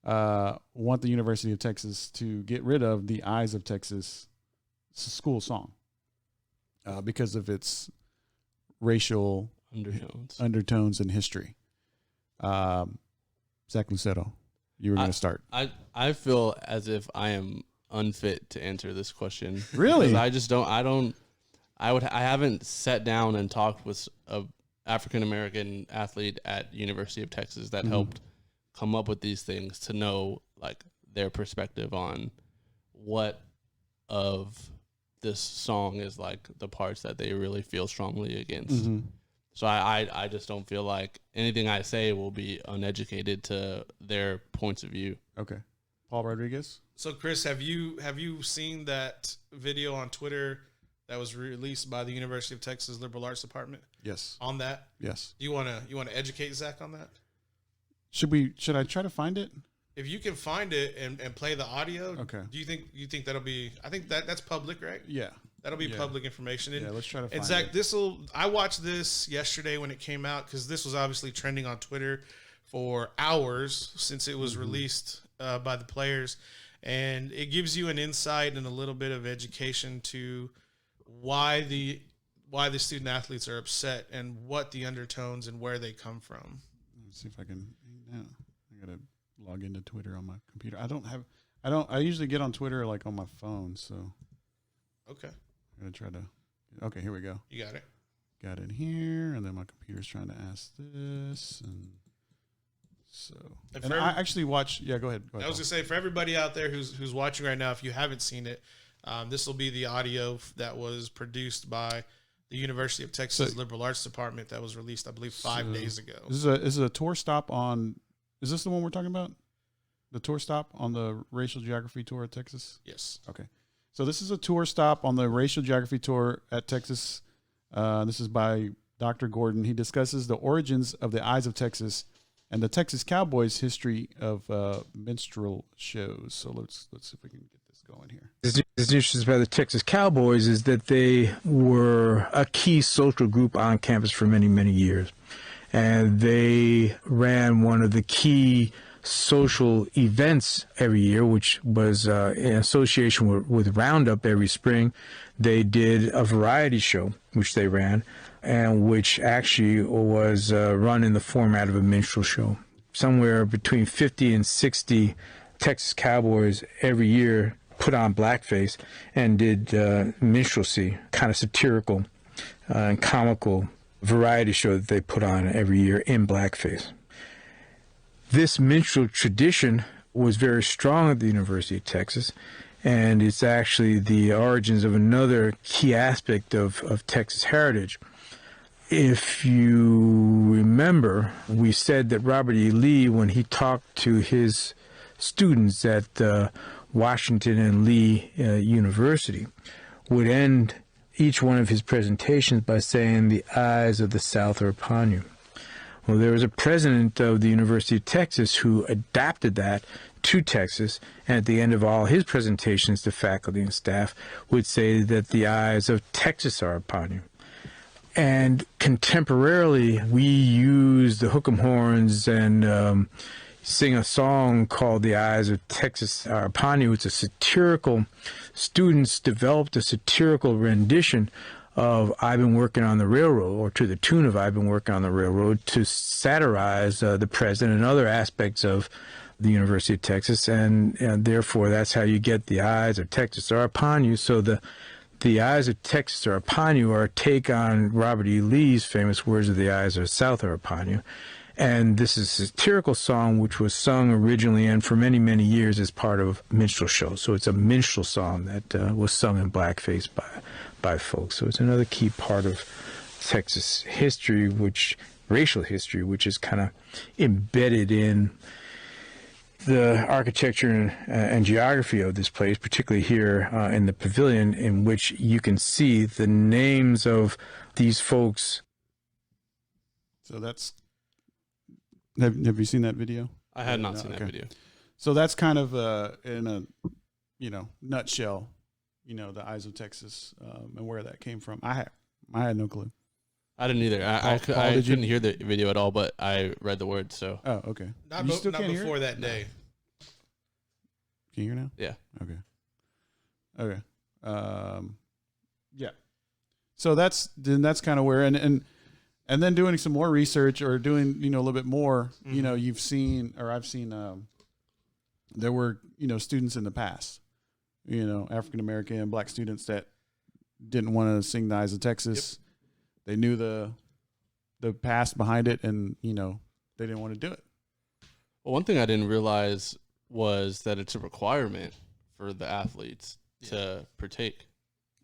want the University of Texas to get rid of the Eyes of Texas school song because of its racial undertones and history. Zach Lucero, you were going to start. I feel as if I am unfit to answer this question. Really? Because I haven't sat down and talked with a African American athlete at University of Texas that helped come up with these things to know like their perspective on what of this song is like the parts that they really feel strongly against. So I just don't feel like anything I say will be uneducated to their points of view. Okay. Paul Rodriguez? So Chris, have you seen that video on Twitter that was released by the University of Texas Liberal Arts Department? Yes. On that? Yes. Do you want to educate Zach on that? Should I try to find it? If you can find it and play the audio, Okay. Do you think that'll be? I think that's public, right? Yeah. That'll be Yeah. public information. And, Yeah, let's try to find and Zach, it. I watched this yesterday when it came out because this was obviously trending on Twitter for hours since it was released by the players, and it gives you an insight and a little bit of education to why the student athletes are upset and what the undertones and where they come from. Let's see if I can. No, I gotta log into Twitter on my computer. I usually get on Twitter like on my phone, so Okay, I'm gonna try to. Okay, here we go. you got it. Got it here, and then my computer's trying to ask this, and so. And And for I every- actually watch. Yeah, go ahead. I was gonna say for everybody out there who's watching right now, if you haven't seen it, this will be the audio that was produced by the University of Texas So- Liberal Arts Department that was released, I believe, 5 days ago. This is a tour stop on. Is this the one we're talking about? The tour stop on the Racial Geography Tour at Texas? Yes. Okay. So this is a tour stop on the Racial Geography Tour at Texas. This is by Dr. Gordon. He discusses the origins of the Eyes of Texas and the Texas Cowboys' history of minstrel shows. So let's see if we can get this going here. It's interesting about the Texas Cowboys is that they were a key social group on campus for many, many years. And they ran one of the key social events every year, which was in association with Roundup every spring. They did a variety show, which they ran, and which actually was run in the format of a minstrel show. Somewhere between 50 and 60 Texas Cowboys every year put on blackface and did minstrelsy, kind of satirical and comical variety show that they put on every year in blackface. This minstrel tradition was very strong at the University of Texas, and it's actually the origins of another key aspect of Texas heritage. If you remember, we said that Robert E. Lee, when he talked to his students at Washington and Lee University, would end each one of his presentations by saying, "The eyes of the South are upon you." Well, there was a president of the University of Texas who adapted that to Texas, and at the end of all his presentations to faculty and staff would say that the eyes of Texas are upon you. And contemporarily, we use the hook'em horns and sing a song called "The Eyes of Texas Are Upon You." It's a satirical, students developed a satirical rendition of "I've Been Working on the Railroad," or to the tune of "I've Been Working on the Railroad," to satirize the president and other aspects of the University of Texas, and therefore that's how you get "The Eyes of Texas Are Upon You." So the eyes of Texas are upon you are a take on Robert E. Lee's famous words of "The eyes of the South are upon you." And this is a satirical song which was sung originally and for many, many years as part of minstrel shows. So it's a minstrel song that was sung in blackface by folks. So it's another key part of Texas history, racial history, which is kind of embedded in the architecture and geography of this place, particularly here in the pavilion, in which you can see the names of these folks. So that's. Have you seen that video? I had not seen that video. So that's kind of in a nutshell, the eyes of Texas and where that came from. I had no clue. I didn't either. I couldn't hear the video at all, but I read the words. So okay. Not before that day. Can you hear now? Yeah. Okay. Yeah. So that's kind of where and then doing some more research or doing, a little bit more, you've seen, or I've seen, there were, students in the past, African-American and black students that didn't want to sing "The Eyes of Texas." Yep. They knew the past behind it and, they didn't want to do it. Well, one thing I didn't realize was that it's a requirement for the athletes to partake.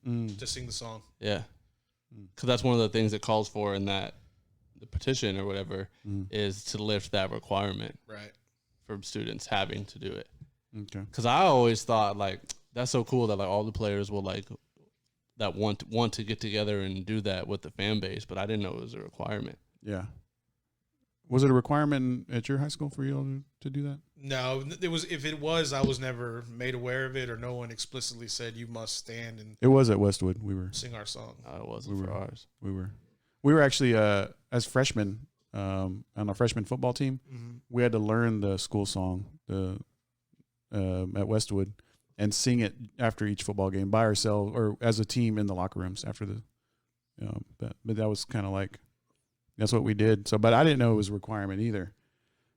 To sing the song. Yeah. Because that's one of the things it calls for in the petition or whatever is to lift that requirement, right, from students having to do it. Okay. Because I always thought that's so cool that all the players will that want to get together and do that with the fan base, but I didn't know it was a requirement. Yeah. Was it a requirement at your high school for you to do that? No, it was. If it was, I was never made aware of it, or no one explicitly said you must stand and. It was at Westwood. We were sing our song. It wasn't for ours. We were actually as freshmen on our freshman football team. Mm-hmm. We had to learn the school song at Westwood and sing it after each football game by ourselves or as a team in the locker rooms after the. But that was kind of that's what we did. So, but I didn't know it was a requirement either.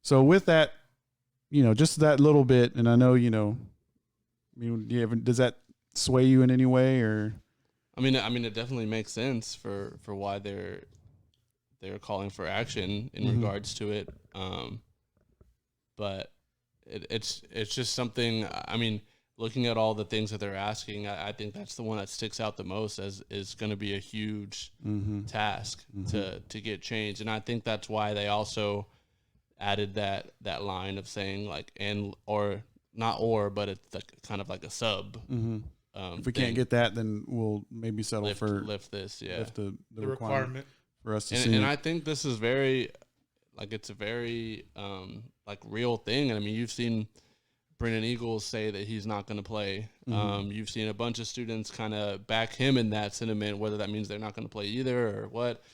So with that, just that little bit, and I know, does that sway you in any way or? I mean, it definitely makes sense for why they're calling for action in regards to it. But it's just something. I mean, looking at all the things that they're asking, I think that's the one that sticks out the most as is going to be a huge task to get changed. And I think that's why they also added that line of saying but it's kind of like a sub. If we can't get that, then we'll maybe settle lift this. Yeah. Lift the requirement for us to see. And I think this is very, it's a very real thing. And I mean, you've seen Brennan Eagles say that he's not going to play. You've seen a bunch of students kind of back him in that sentiment, whether that means they're not going to play either or what.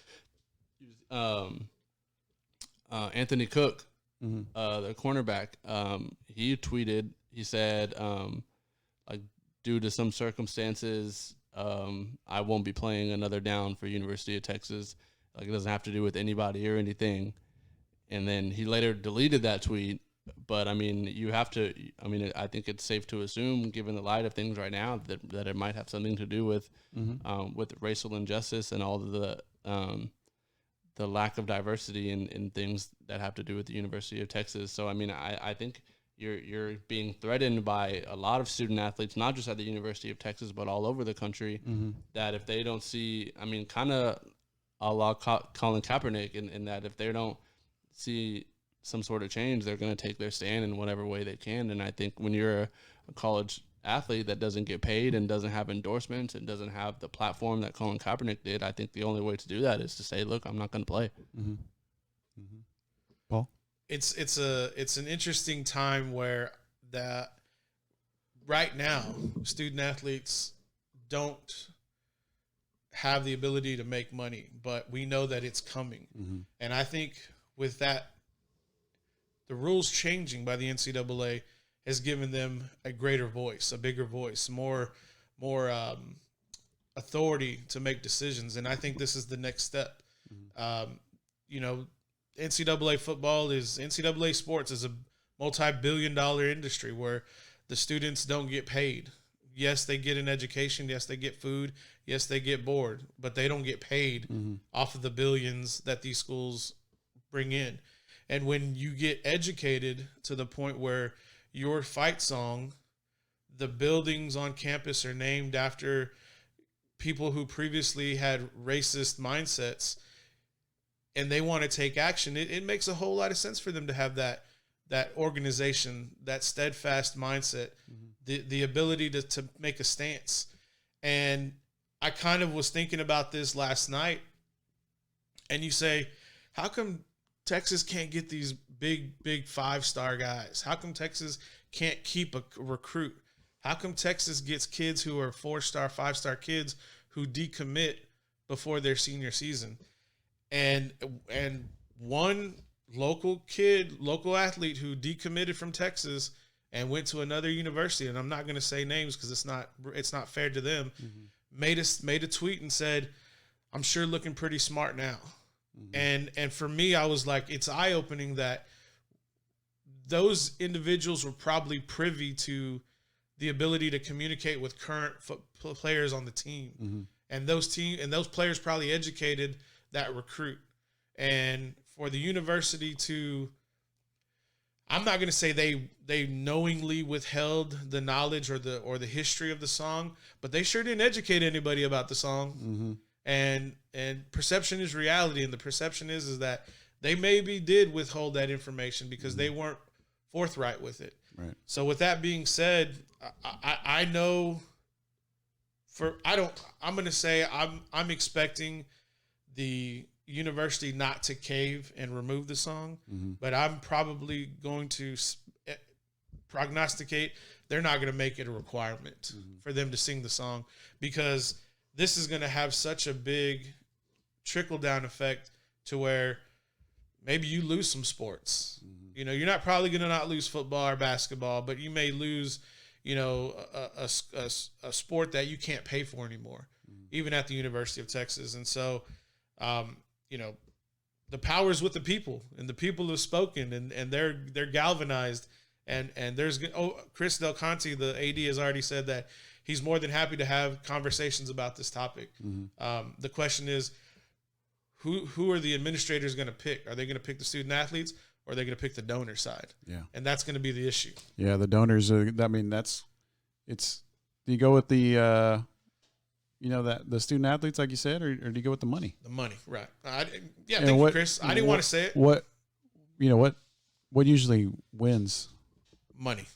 Anthony Cook, the cornerback, he tweeted, he said, like, due to some circumstances, I won't be playing another down for University of Texas. Like, it doesn't have to do with anybody or anything. And then he later deleted that tweet. But, I mean, I think it's safe to assume, given the light of things right now, that it might have something to do with racial injustice and all of the lack of diversity in things that have to do with the University of Texas. So, I mean, I think you're being threatened by a lot of student athletes, not just at the University of Texas, but all over the country, that if they don't see, I mean, kind of a la Colin Kaepernick, in that if they don't see some sort of change, they're going to take their stand in whatever way they can. And I think when you're a college athlete that doesn't get paid and doesn't have endorsements and doesn't have the platform that Colin Kaepernick did, I think the only way to do that is to say, look, I'm not going to play. Paul? It's an interesting time where that right now student athletes don't have the ability to make money, but we know that it's coming. And I think with that, the rules changing by the NCAA has given them a greater voice, a bigger voice, more authority to make decisions. And I think this is the next step. NCAA sports is a multi-billion-dollar industry where the students don't get paid. Yes, they get an education. Yes, they get food. Yes, they get board, but they don't get paid off of the billions that these schools bring in. And when you get educated to the point where your fight song, the buildings on campus are named after people who previously had racist mindsets, and they want to take action, it makes a whole lot of sense for them to have that organization, that steadfast mindset, the ability to make a stance. And I kind of was thinking about this last night, and you say, how come Texas can't get these big 5-star guys? How come Texas can't keep a recruit? How come Texas gets kids who are 4-star, 5-star kids who decommit before their senior season? And one local athlete who decommitted from Texas and went to another university, and I'm not going to say names because it's not fair to them, made a tweet and said, "I'm sure looking pretty smart now." And for me, I was like, it's eye-opening that those individuals were probably privy to the ability to communicate with current players on the team. And those players probably educated that recruit. And for the university to, I'm not going to say they knowingly withheld the knowledge or the history of the song, but they sure didn't educate anybody about the song. And perception is reality, and the perception is that they maybe did withhold that information because they weren't forthright with it. Right. So with that being said, I know I'm going to say I'm expecting the university not to cave and remove the song, but I'm probably going to prognosticate they're not going to make it a requirement for them to sing the song, because this is going to have such a big trickle-down effect to where maybe you lose some sports. You're not probably going to not lose football or basketball, but you may lose, a sport that you can't pay for anymore, even at the University of Texas. And so, the power's with the people, and the people have spoken, and they're galvanized. And there's Chris Del Conte, the AD, has already said that he's more than happy to have conversations about this topic. The question is, who are the administrators going to pick? Are they going to pick the student athletes, or are they going to pick the donor side? Yeah, and that's going to be the issue. Yeah, the donors. Do you go with the the student athletes, like you said, or do you go with the money? The money, right? Thank you, Chris. I didn't want to say it. What usually wins? Money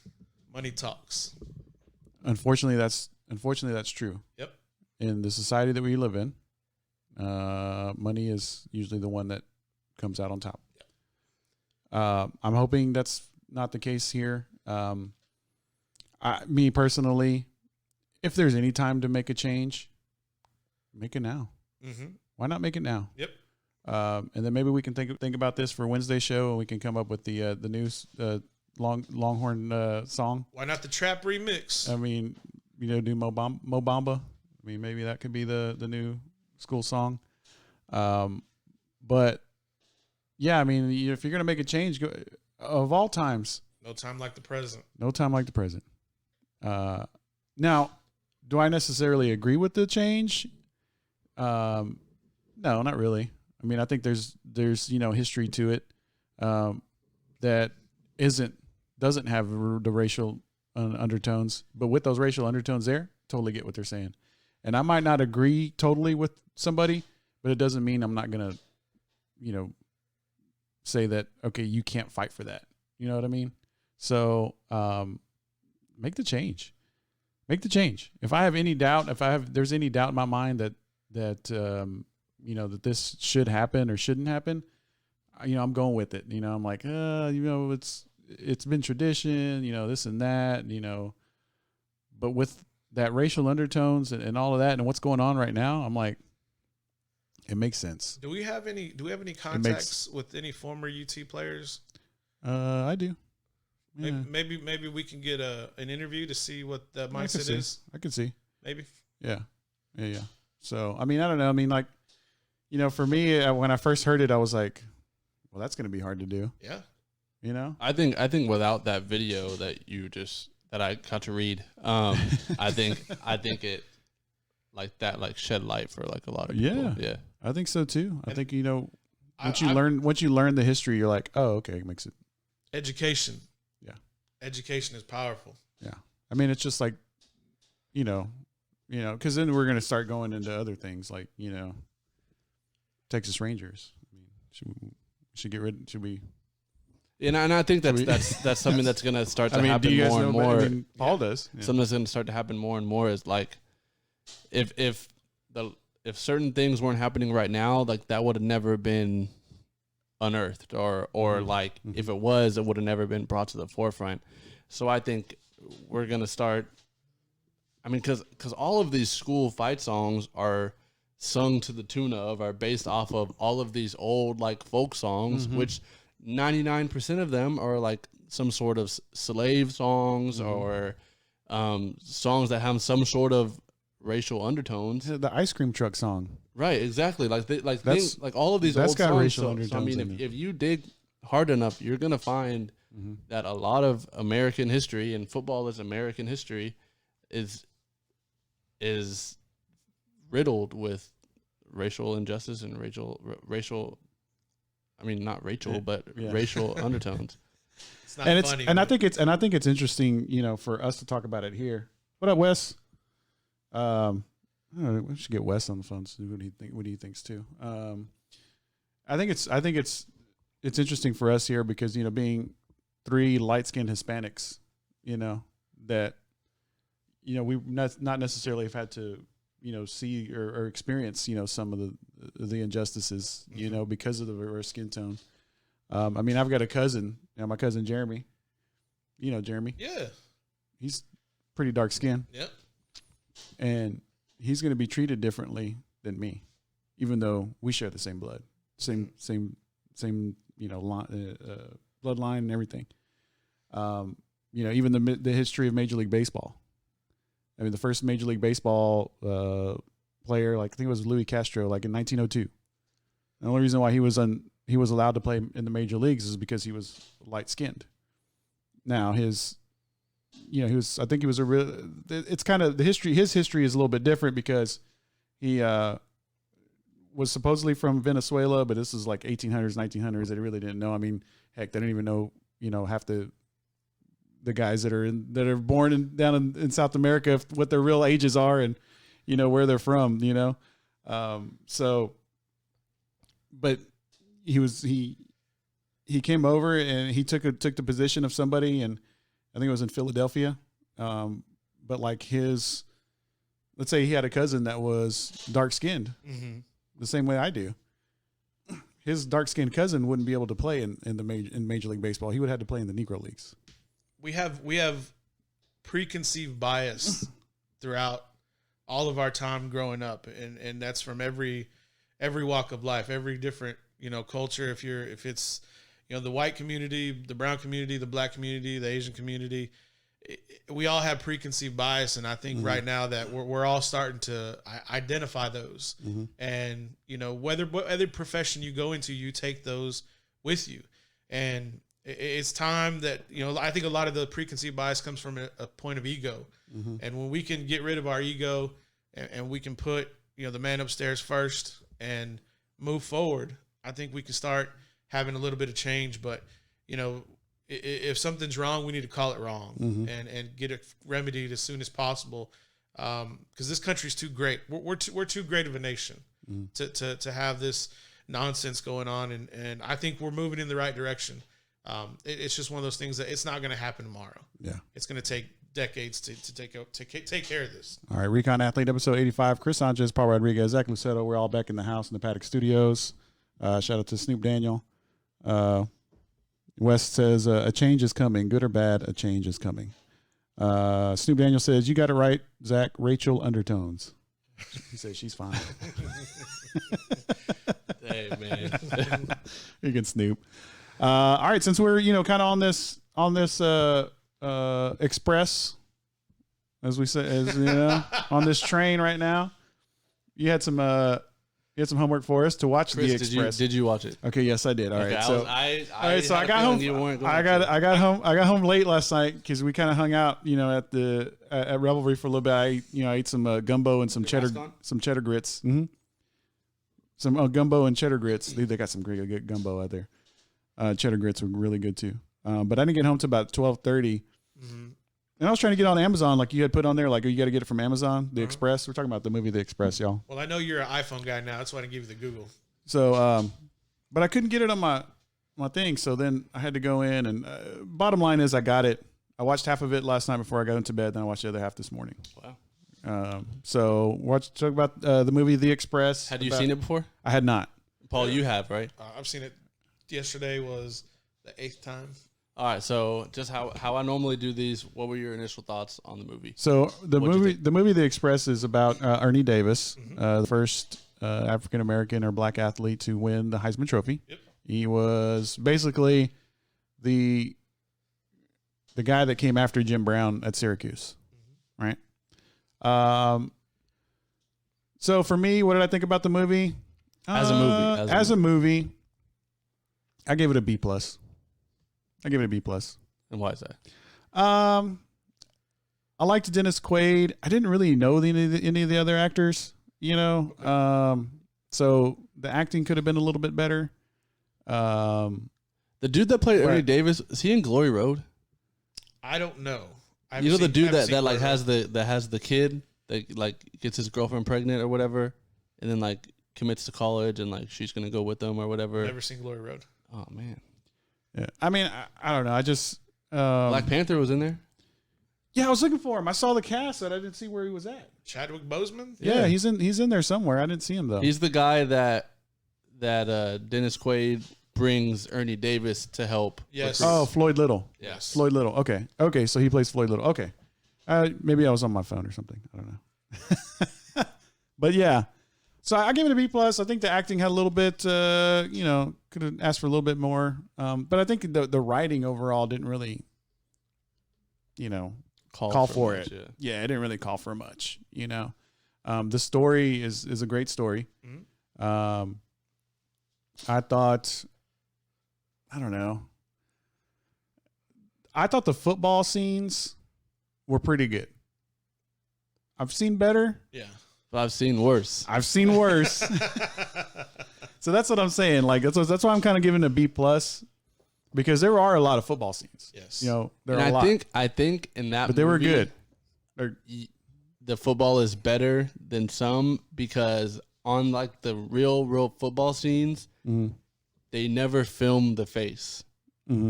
talks. Unfortunately, that's true. Yep. In the society that we live in, money is usually the one that comes out on top. Yep. I'm hoping that's not the case here. Me personally, if there's any time to make a change, make it now. Mm-hmm. Why not make it now? Yep. And then maybe we can think about this for Wednesday's show, and we can come up with the new Longhorn song. Why not the trap remix? I mean, do Mo Bamba. I mean, maybe that could be the new school song. But yeah, I mean, if you're gonna make a change, of all times, No time like the present. no time like the present. Now, do I necessarily agree with the change? No, not really. I mean, I think there's history to it that doesn't have the racial undertones, but with those racial undertones there, totally get what they're saying. And I might not agree totally with somebody, but it doesn't mean I'm not gonna, say that, okay, you can't fight for that. You know what I mean? So make the change. Make the change. If I have any doubt, there's any doubt in my mind that that this should happen or shouldn't happen, I'm going with it. I'm like, it's been tradition, this and that, but with that racial undertones and all of that and what's going on right now, I'm like, it makes sense. Do we have any contacts with any former UT players? I do. Yeah. Maybe we can get an interview to see what the mindset is. I could see. Maybe. Yeah. So, I mean, I don't know. I mean, like, for me, when I first heard it, I was like, well, that's going to be hard to do. Yeah. I think without that video that I got to read, I think it shed light for like a lot of people. Yeah. I think so too. I think once you learn the history, you're like, oh, okay, it makes it. Education. Yeah. Education is powerful. Yeah. I mean, it's just like, because then we're gonna start going into other things like Texas Rangers. I mean, should we? And I think that's something that's going to start to happen more and more. I mean, Paul does. Yeah. Something that's going to start to happen more and more is like, if certain things weren't happening right now, like that would have never been unearthed, or like if it was, it would have never been brought to the forefront. So I think we're going to start. I mean, because all of these school fight songs are sung to the tune of, are based off of all of these old like folk songs, which 99% of them are like some sort of slave songs or songs that have some sort of racial undertones. The ice cream truck song, right? Exactly. Like all of these old got songs. Racial undertones. So I mean, if you dig hard enough, you're gonna find that a lot of American history, and football is American history, is riddled with racial injustice and racial. I mean, not Rachel, but racial undertones. It's not funny. I think it's interesting, for us to talk about it here. What up, Wes? I don't know, we should get Wes on the phone. See what he thinks too. I think it's interesting for us here because being three light-skinned Hispanics, that we not necessarily have had to see or experience some of the injustices because of our skin tone. I mean, I've got a cousin, my cousin Jeremy. Jeremy. Yeah. He's pretty dark skinned. Yep. And he's going to be treated differently than me, even though we share the same blood, same bloodline and everything. Even the history of Major League Baseball. I mean, the first Major League Baseball player, like I think it was Louis Castro, like in 1902. The only reason why he was allowed to play in the major leagues is because he was light skinned. Now it's kind of his history is a little bit different because he was supposedly from Venezuela, but this is like 1800s, 1900s. They really didn't know. I mean, heck, they didn't even know, half the guys that are born down in South America, what their real ages are and, where they're from, but he came over and he took the position of somebody, and I think it was in Philadelphia. But like let's say he had a cousin that was dark skinned the same way I do. His dark skinned cousin wouldn't be able to play in Major League Baseball. He would have to play in the Negro leagues. We have preconceived bias throughout all of our time growing up, and that's from every walk of life, every different culture. If it's the white community, the brown community, the black community, the Asian community, we all have preconceived bias, and I think right now that we're all starting to identify those, and whether profession you go into, you take those with you, and it's time that I think a lot of the preconceived bias comes from a point of ego, and when we can get rid of our ego and we can put the man upstairs first and move forward, I think we can start having a little bit of change. But if something's wrong, we need to call it wrong and get it remedied as soon as possible, because this country's too great. We're too great of a nation to have this nonsense going on, and I think we're moving in the right direction. It's just one of those things that it's not going to happen tomorrow. Yeah, it's going to take decades to take care of this. All right, Recon Athlete, episode 85. Chris Sanchez, Paul Rodriguez, Zach Lucetto. We're all back in the house in the Paddock Studios. Shout out to Snoop Daniel. West says a change is coming, good or bad. A change is coming. Snoop Daniel says you got it right, Zach. Rachel undertones. He says she's fine. Hey man, you can Snoop. All right, since we're kind of on this express, as we say, on this train right now, you had some homework for us to watch Chris, the Express. Did you watch it? Okay, yes, I did. All right, so I got home. I got home late last night because we kind of hung out, at Revelry for a little bit. I ate some gumbo and some cheddar grits. Mm-hmm. Some gumbo and cheddar grits. They got some great good gumbo out there. Cheddar grits were really good too. But I didn't get home till about 12:30. And I was trying to get on Amazon, like you had put on there, like you got to get it from Amazon, The Express. We're talking about the movie The Express, y'all. Well, I know you're an iPhone guy now. That's why I didn't give you the Google. So, but I couldn't get it on my thing. So then I had to go in, and bottom line is I got it. I watched half of it last night before I got into bed. Then I watched the other half this morning. Wow. So talk about the movie The Express. Had you seen it before? I had not. Paul, you have, right? I've seen it. Yesterday was the 8th time. All right, so just how I normally do these, what were your initial thoughts on the movie? So the movie The Express is about Ernie Davis, the first African American or black athlete to win the Heisman Trophy. Yep. He was basically the guy that came after Jim Brown at Syracuse, right? So for me, what did I think about the movie? As a movie, I gave it a B+. I give it a B+. And why is that? I liked Dennis Quaid. I didn't really know any of the other actors, Okay. So the acting could have been a little bit better. The dude that played Ernie Davis, is he in Glory Road? I don't know. The dude that like has the kid that like gets his girlfriend pregnant or whatever, and then like commits to college and like she's gonna go with them or whatever. Never seen Glory Road. Oh man. Yeah, I mean, I don't know. I just Black Panther was in there. Yeah, I was looking for him. I saw the cast, but I didn't see where he was at. Chadwick Boseman. Yeah, he's in there somewhere. I didn't see him though. He's the guy that Dennis Quaid brings Ernie Davis to help. Yes. Oh, Floyd Little. Yes. Floyd Little. Okay. So he plays Floyd Little. Okay. Maybe I was on my phone or something. I don't know. But yeah. So I gave it a B+. I think the acting had a little bit, could have asked for a little bit more. But I think the writing overall didn't really, call for it. Yeah, it didn't really call for much, The story is a great story. Mm-hmm. I thought the football scenes were pretty good. I've seen better. Yeah. I've seen worse. So that's what I'm saying. Like that's why I'm kind of giving it a B+, because there are a lot of football scenes. Yes. There are a lot. I think in that, but they were good. The football is better than some because on like the real football scenes, they never film the face,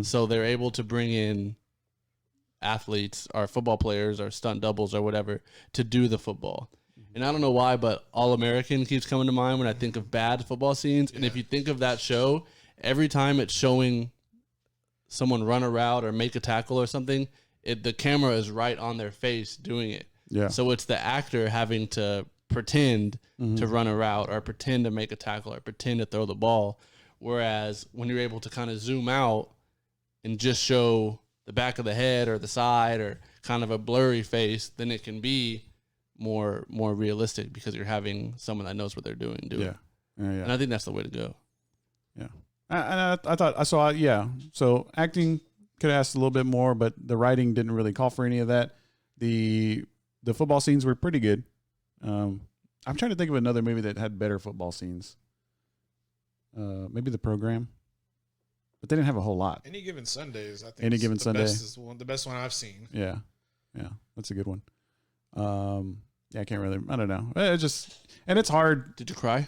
so they're able to bring in athletes or football players or stunt doubles or whatever to do the football. And I don't know why, but All-American keeps coming to mind when I think of bad football scenes. Yeah. And if you think of that show, every time it's showing someone run a route or make a tackle or something, the camera is right on their face doing it. Yeah. So it's the actor having to pretend to run a route or pretend to make a tackle or pretend to throw the ball. Whereas when you're able to kind of zoom out and just show the back of the head or the side or kind of a blurry face, then it can be more realistic because you're having someone that knows what they're doing do it. Yeah. And I think that's the way to go. Yeah. I thought I saw, so acting could have asked a little bit more, but the writing didn't really call for any of that. The football scenes were pretty good. I'm trying to think of another movie that had better football scenes. Maybe The Program, but they didn't have a whole lot. Any Given Sundays, I think. Any Given Sunday is the best one I've seen. Yeah, that's a good one. I can't really. I don't know. And it's hard. Did you cry?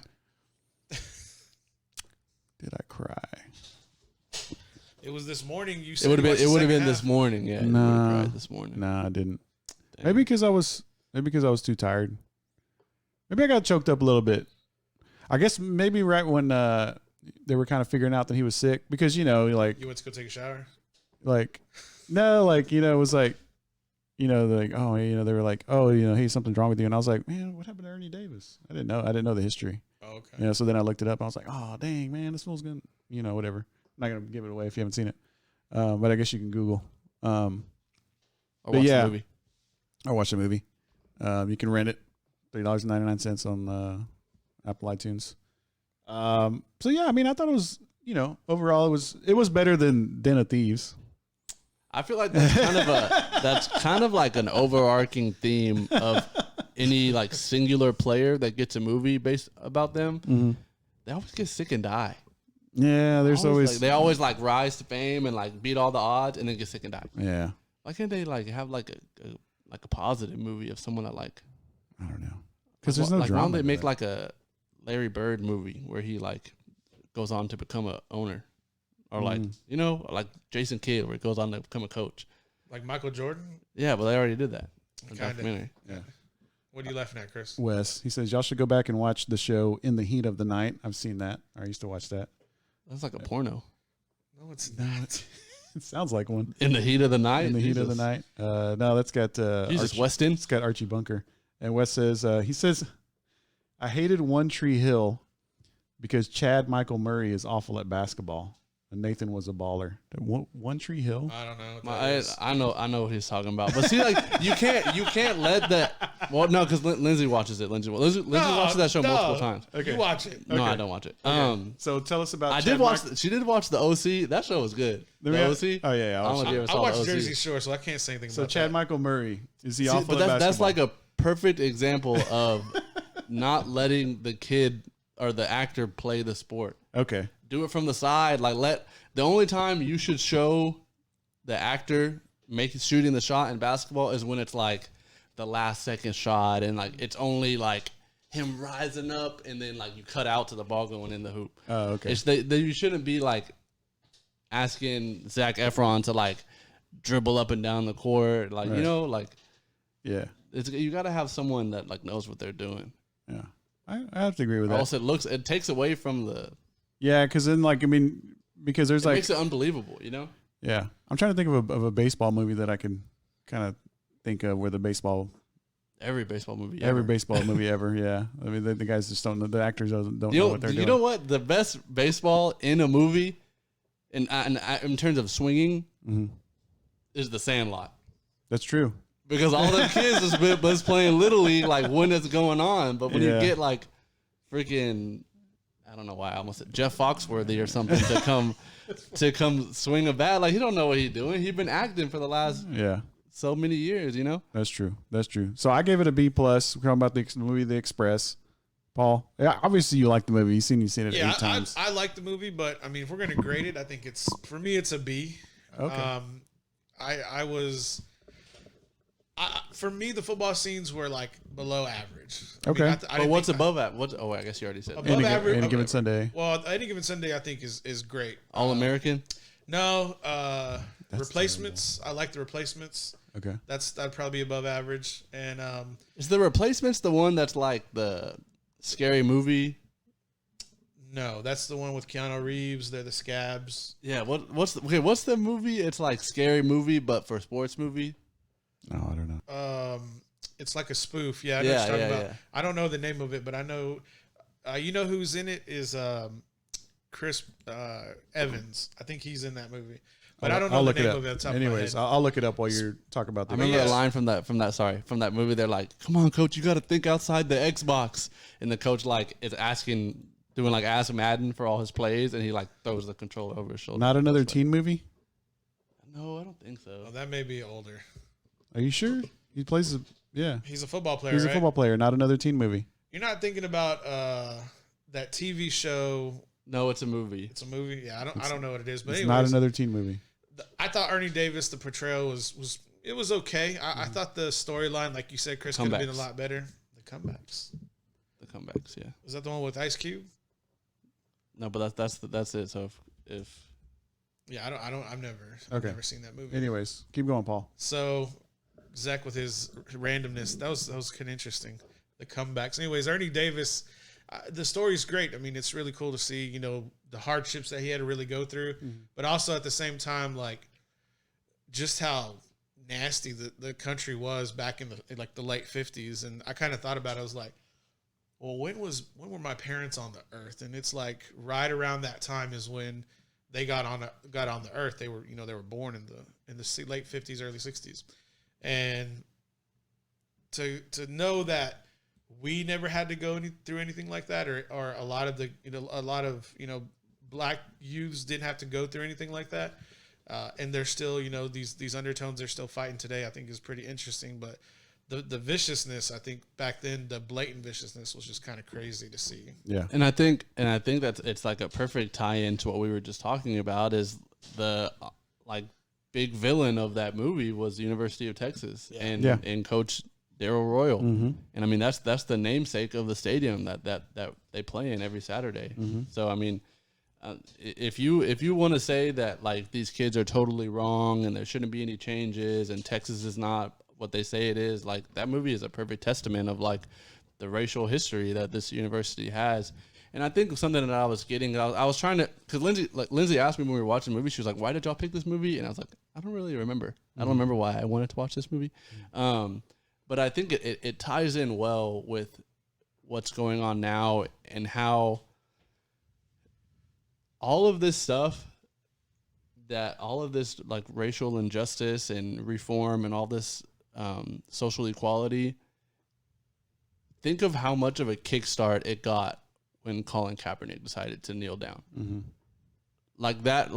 Did I cry? It was this morning. You said It would have been half. this morning. Yeah, Nah. you would've cried this morning. Nah, I didn't. Dang. Maybe because I was too tired. Maybe I got choked up a little bit. I guess maybe right when they were kind of figuring out that he was sick, because You went to go take a shower. it was like, they're like, oh, they were like, oh, hey, something's wrong with you, and I was like, man, what happened to Ernie Davis? I didn't know the history. Oh, okay. So then I looked it up. I was like, oh, dang, man, this fool's gonna, whatever. I'm not gonna give it away if you haven't seen it, but I guess you can Google. Or but watch yeah. the movie. Or watch the movie. You can rent it, $3.99 on Apple iTunes. So yeah, I mean, I thought it was, overall it was better than Den of Thieves. I feel like that's kind of like an overarching theme of any like singular player that gets a movie based about them. Mm-hmm. They always get sick and die. Yeah, there's always they always like rise to fame and like beat all the odds and then get sick and die. yeah. Why can't they like have like a positive movie of someone that like I don't know, because there's no like drama. why don't they to make that. like a Larry Bird movie where he like goes on to become a owner, or like like Jason Kidd where he goes on to become a coach. Like Michael Jordan. Yeah, but they already did that. A Kinda. documentary. Yeah. What are you laughing at, Chris? Wes, he says y'all should go back and watch the show In the Heat of the Night. I've seen that. I used to watch that. That's like a porno. No, it's not. It sounds like one. In the heat of the night. In the Heat of the Night. No, that's got Jesus, Weston. It's got Archie Bunker. And Wes says, I hated One Tree Hill because Chad Michael Murray is awful at basketball. And Nathan was a baller. One Tree Hill? I don't know. What that is. I know what he's talking about. But see, like you can't let that. Well, no, because Lindsay watches it. Lindsay watches that show multiple times. Okay. You watch it. No, Okay. I don't watch it. So tell us about I Chad did watch. Michael- She did watch the OC. That show was good. The OC. Oh, yeah. I don't know if you ever I saw watched the OC. Jersey Shore, so I can't say anything So about Chad that. Michael Murray, is he See, awful but at that's basketball? like a perfect example of not letting the kid or the actor play the sport. Okay. Do it from the side. The only time you should show the actor shooting the shot in basketball is when it's like the last second shot and like it's only like him rising up and then like you cut out to the ball going in the hoop. Oh, okay. It's you shouldn't be like asking Zac Efron to like dribble up and down the court, like Right. like Yeah. you got to have someone that like knows what they're doing. Yeah. I have to agree with Or that. else it takes away from the. Yeah, because then, because there's It like, makes it unbelievable, yeah. I'm trying to think of a baseball movie that I can kind of think of where the baseball, Every baseball movie. every ever. baseball movie ever. Yeah. I mean, the guys just don't know, the actors don't know what they're doing. You know what? The best baseball in a movie, in terms of swinging, Mhm. is The Sandlot. That's true. Because all the kids was playing Little League like when it's going on. But when Yeah. you get like freaking, I don't know why I almost said Jeff Foxworthy or something to come swing a bat, like he don't know what he's doing. He's been acting for the last Yeah. so many years, That's true. That's true. So I gave it a B+. We're talking about the movie The Express. Paul, yeah, obviously you like the movie. You've seen it 8 times. I like the movie, but I mean, if we're gonna grade it, I think for me it's a B. Okay. For me, the football scenes were like below average. Okay. I But didn't what's think- above that? I guess you already said Above that. average- Any given Sunday. Well, Any Given Sunday, I think is great. All American. No, Replacements. I like the Replacements. Okay. That'd probably be above average. And Is the Replacements the one that's like the scary movie? No, that's the one with Keanu Reeves. They're the scabs. Yeah. What's the movie? It's like scary movie, but for sports movie. No, I don't know. It's like a spoof. Yeah, I know what you're talking about. Yeah. I don't know the name of it, but I know. You know who's in it is Chris Evans. I think he's in that movie, but I don't know I'll the look it name up. of it. On top Anyways, of my head. I'll look it up while you're talking about I the. remember yes. a line from that movie. They're like, "Come on, coach, you got to think outside the Xbox." And the coach like is doing like Ask Madden for all his plays, and he like throws the controller over his shoulder. Not another teen movie? No, I don't think so. Oh, that may be older. Are you sure? He plays. Yeah, He's a football player. he's a right? football player. Not another teen movie. You're not thinking about that TV show. No, it's a movie. It's a movie. Yeah, I don't know what it is, but It's anyways, not another teen movie. I thought Ernie Davis, the portrayal was okay. I thought the storyline, like you said, Chris, could have been a Comebacks. lot better. The comebacks. The comebacks, yeah. Is that the one with Ice Cube? No, but that's it. So if Yeah, I've never Okay. never seen that movie. Anyways, keep going, Paul. So Zach with his randomness, that was kind of interesting. The comebacks. Anyways, Ernie Davis, the story's great. I mean, it's really cool to see, the hardships that he had to really go through, but also at the same time, like just how nasty the country was back in the late 50s. And I kind of thought about it. I was like, well, when were my parents on the earth? And it's like right around that time is when they got on the earth. They were, they were born in the late 50s, early 60s. And to know that we never had to go through anything like that, or a lot of black youths didn't have to go through anything like that, and they're still these undertones they're still fighting today. I think is pretty interesting. But the viciousness, I think back then, the blatant viciousness was just kind of crazy to see. Yeah. and I think that it's like a perfect tie-in to what we were just talking about. Is the like big villain of that movie was the University of Texas and Coach Darryl Royal. And I mean that's the namesake of the stadium that they play in every Saturday. So I mean, if you want to say that like these kids are totally wrong and there shouldn't be any changes and Texas is not what they say it is, like that movie is a perfect testament of like the racial history that this university has. And I think something that I was getting, I was trying to, because Lindsay asked me when we were watching the movie, she was like, "Why did y'all pick this movie?" And I was like, I don't really remember. I don't remember why I wanted to watch this movie. But I think it ties in well with what's going on now and how all of this stuff, all of this like racial injustice and reform and all this social equality, think of how much of a kickstart it got when Colin Kaepernick decided to kneel down. Like that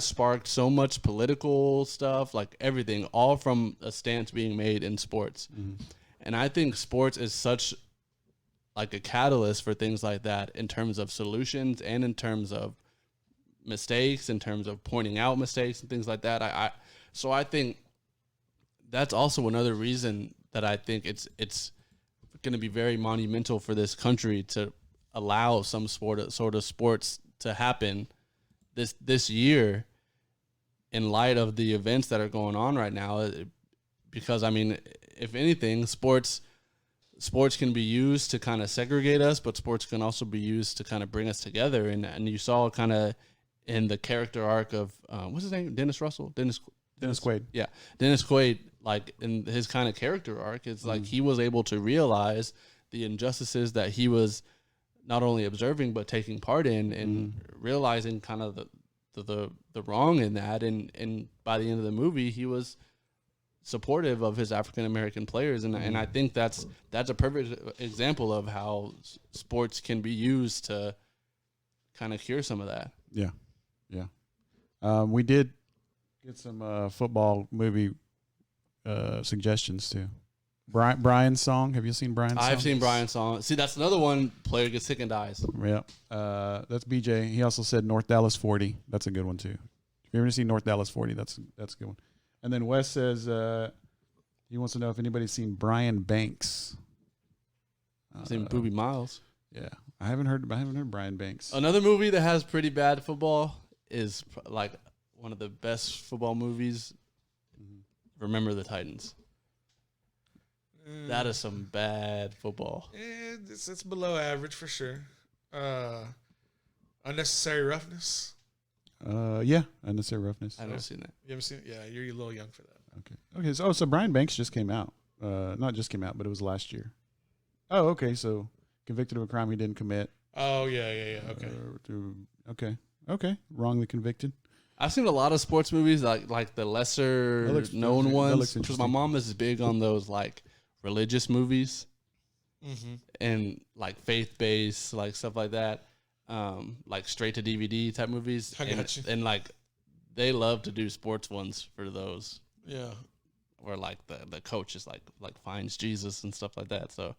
sparked so much political stuff, like everything, all from a stance being made in sports. And I think sports is such like a catalyst for things like that in terms of solutions and in terms of mistakes, in terms of pointing out mistakes and things like that. So I think that's also another reason that I think it's going to be very monumental for this country to allow some sort of sports to happen this year in light of the events that are going on right now. Because I mean, if anything, sports can be used to kind of segregate us, but sports can also be used to kind of bring us together. And you saw kind of in the character arc of what's his name, Dennis Russell, Dennis Quaid. Yeah, Dennis Quaid. Like in his kind of character arc, it's like he was able to realize the injustices that he was not only observing but taking part in, and realizing kind of the wrong in that. And by the end of the movie, he was supportive of his African American players, and I think that's a perfect example of how sports can be used to kind of cure some of that. Yeah. We did get some football movie suggestions too. Brian's song. Have you seen Brian's song? I've seen Brian's song. See, that's another one. Player gets sick and dies. Yeah. That's BJ. He also said North Dallas 40. That's a good one too. If you ever seen North Dallas 40, that's a good one. And then Wes says he wants to know if anybody's seen Brian Banks. I've seen Booby Miles. Yeah, I haven't heard Brian Banks. Another movie that has pretty bad football is like one of the best football movies. Remember the Titans. That is some bad football. It's below average for sure. Unnecessary Roughness. Yeah, Unnecessary Roughness. I've never seen that. You ever seen it? Yeah, you're a little young for that. Okay. So Brian Banks just came out. Not just came out, but it was last year. Oh, okay. So convicted of a crime he didn't commit. Oh, yeah. Okay. Okay. Wrongly convicted. I've seen a lot of sports movies, like the lesser known ones. Because my mom is big on those like religious movies and like faith based, like stuff like that. Like straight to DVD type movies. I got you. And like they love to do sports ones for those. Yeah. Where like the coach is like finds Jesus and stuff like that. So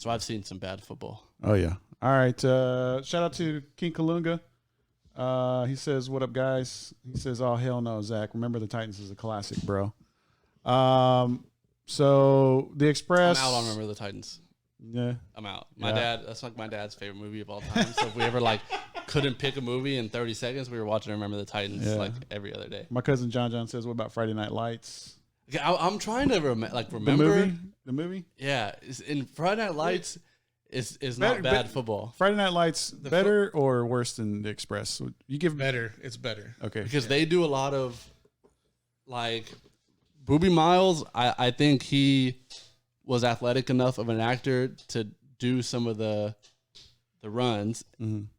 I've seen some bad football. Oh yeah. All right. Shout out to King Kalunga. He says, "What up, guys?" He says, "Oh hell no, Zach. Remember the Titans is a classic, bro." So the Express. I'm out on Remember the Titans. Yeah. I'm out. That's like my dad's favorite movie of all time. So if we ever like couldn't pick a movie in 30 seconds, we were watching Remember the Titans like every other day. My cousin John says, "What about Friday Night Lights?" I'm trying to remember the movie. Yeah, in Friday Night Lights is not bad football. Friday Night Lights better or worse than the Express? You give Better. It's better. Okay, because they do a lot of like Booby Miles. I think he was athletic enough of an actor to do some of the runs, and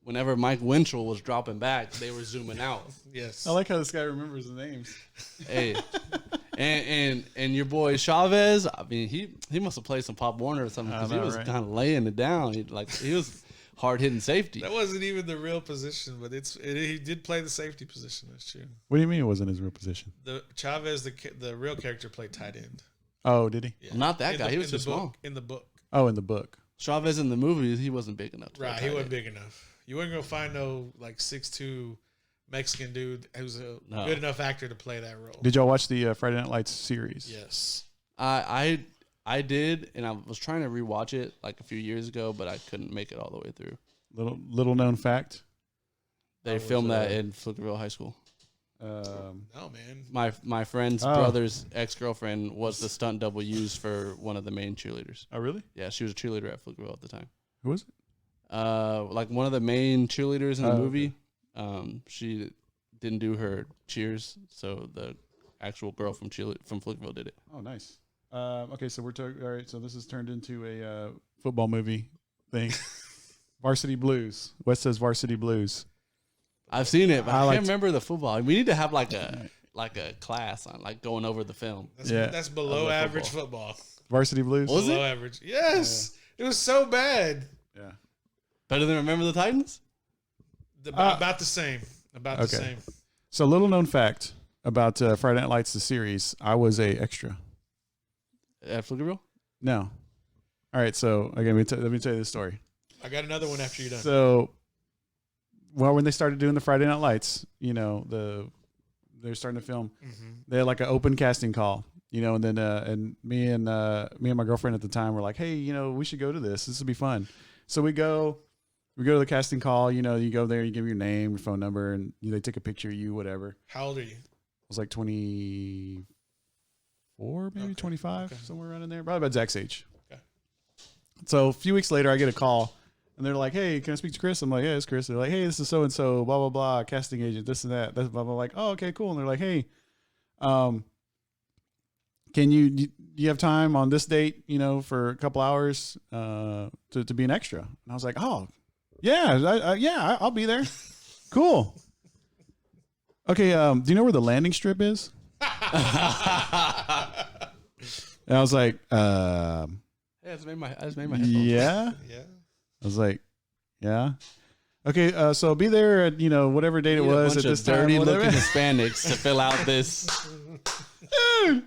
whenever Mike Winchell was dropping back, they were zooming out. Yes. I like how this guy remembers the names. Hey, and your boy Chavez. I mean, he must have played some Pop Warner or something because he was kind of laying it down. He was hard hitting safety. That wasn't even the real position, but he did play the safety position. That's true. What do you mean it wasn't his real position? The Chavez, the real character, played tight end. Oh, did he? Yeah. Not that guy. He was too small. In the book. Oh, in the book. Chavez in the movies, he wasn't big enough. Right, he wasn't big enough. You weren't gonna find no like 6'2" Mexican dude who's a good enough actor to play that role. Did y'all watch the Friday Night Lights series? Yes. I did, and I was trying to rewatch it like a few years ago, but I couldn't make it all the way through. Little known fact. They filmed that in Pflugerville High School. No, man. My friend's brother's ex-girlfriend was the stunt double used for one of the main cheerleaders. Oh, really? Yeah, she was a cheerleader at Pflugerville at the time. Who was it? Like one of the main cheerleaders in the movie. She didn't do her cheers, so the actual girl from Pflugerville did it. Oh, nice. Okay, so we're all right. So this has turned into a football movie thing. Varsity Blues. Wes says Varsity Blues. I've seen it, but I can't remember the football. We need to have like a class on like going over the film. That's below average football. Varsity Blues. Was below average. Yes, it was so bad. Yeah. Better than Remember the Titans? About the same. The same. So little known fact about Friday Night Lights, the series. I was a extra. At Pflugerville? No. All right. So again, let me tell you this story. I got another one after you're done. So, when they started doing the Friday Night Lights, they're starting to film. They had like an open casting call, and then and me and my girlfriend at the time were like, hey, we should go to this. This would be fun. So we go to the casting call. You go there, you give your name, your phone number, and they take a picture of you, whatever. How old are you? I was like 24, maybe 25, somewhere around in there, probably about Zach's age. Okay. So a few weeks later, I get a call. And they're like, hey, can I speak to Chris? I'm like, yeah, it's Chris. They're like, hey, this is so-and-so, blah, blah, blah, casting agent, this and that. That's blah, blah, like, oh, okay, cool. And they're like, hey, do you have time on this date, for a couple hours to be an extra? And I was like, oh, yeah, I'll be there. Cool. Okay, do you know where the landing strip is? And I was like, I just made my headphones. Yeah. Yeah. I was like, yeah. Okay, so be there at, whatever date it was at this time. Dirty looking Hispanics to fill out this. Dude,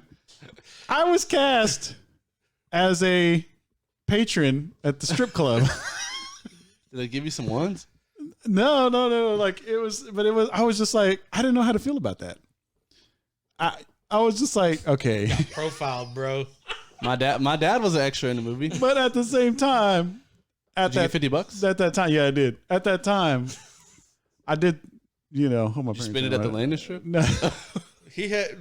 I was cast as a patron at the strip club. Did they give you some ones? No. Like I was just like, I didn't know how to feel about that. I was just like, okay. Profile, bro. My dad was an extra in the movie. But at the same time, Did you get $50? At that time, yeah, I did. At that time, I did. You spend it at the landing strip? No. He had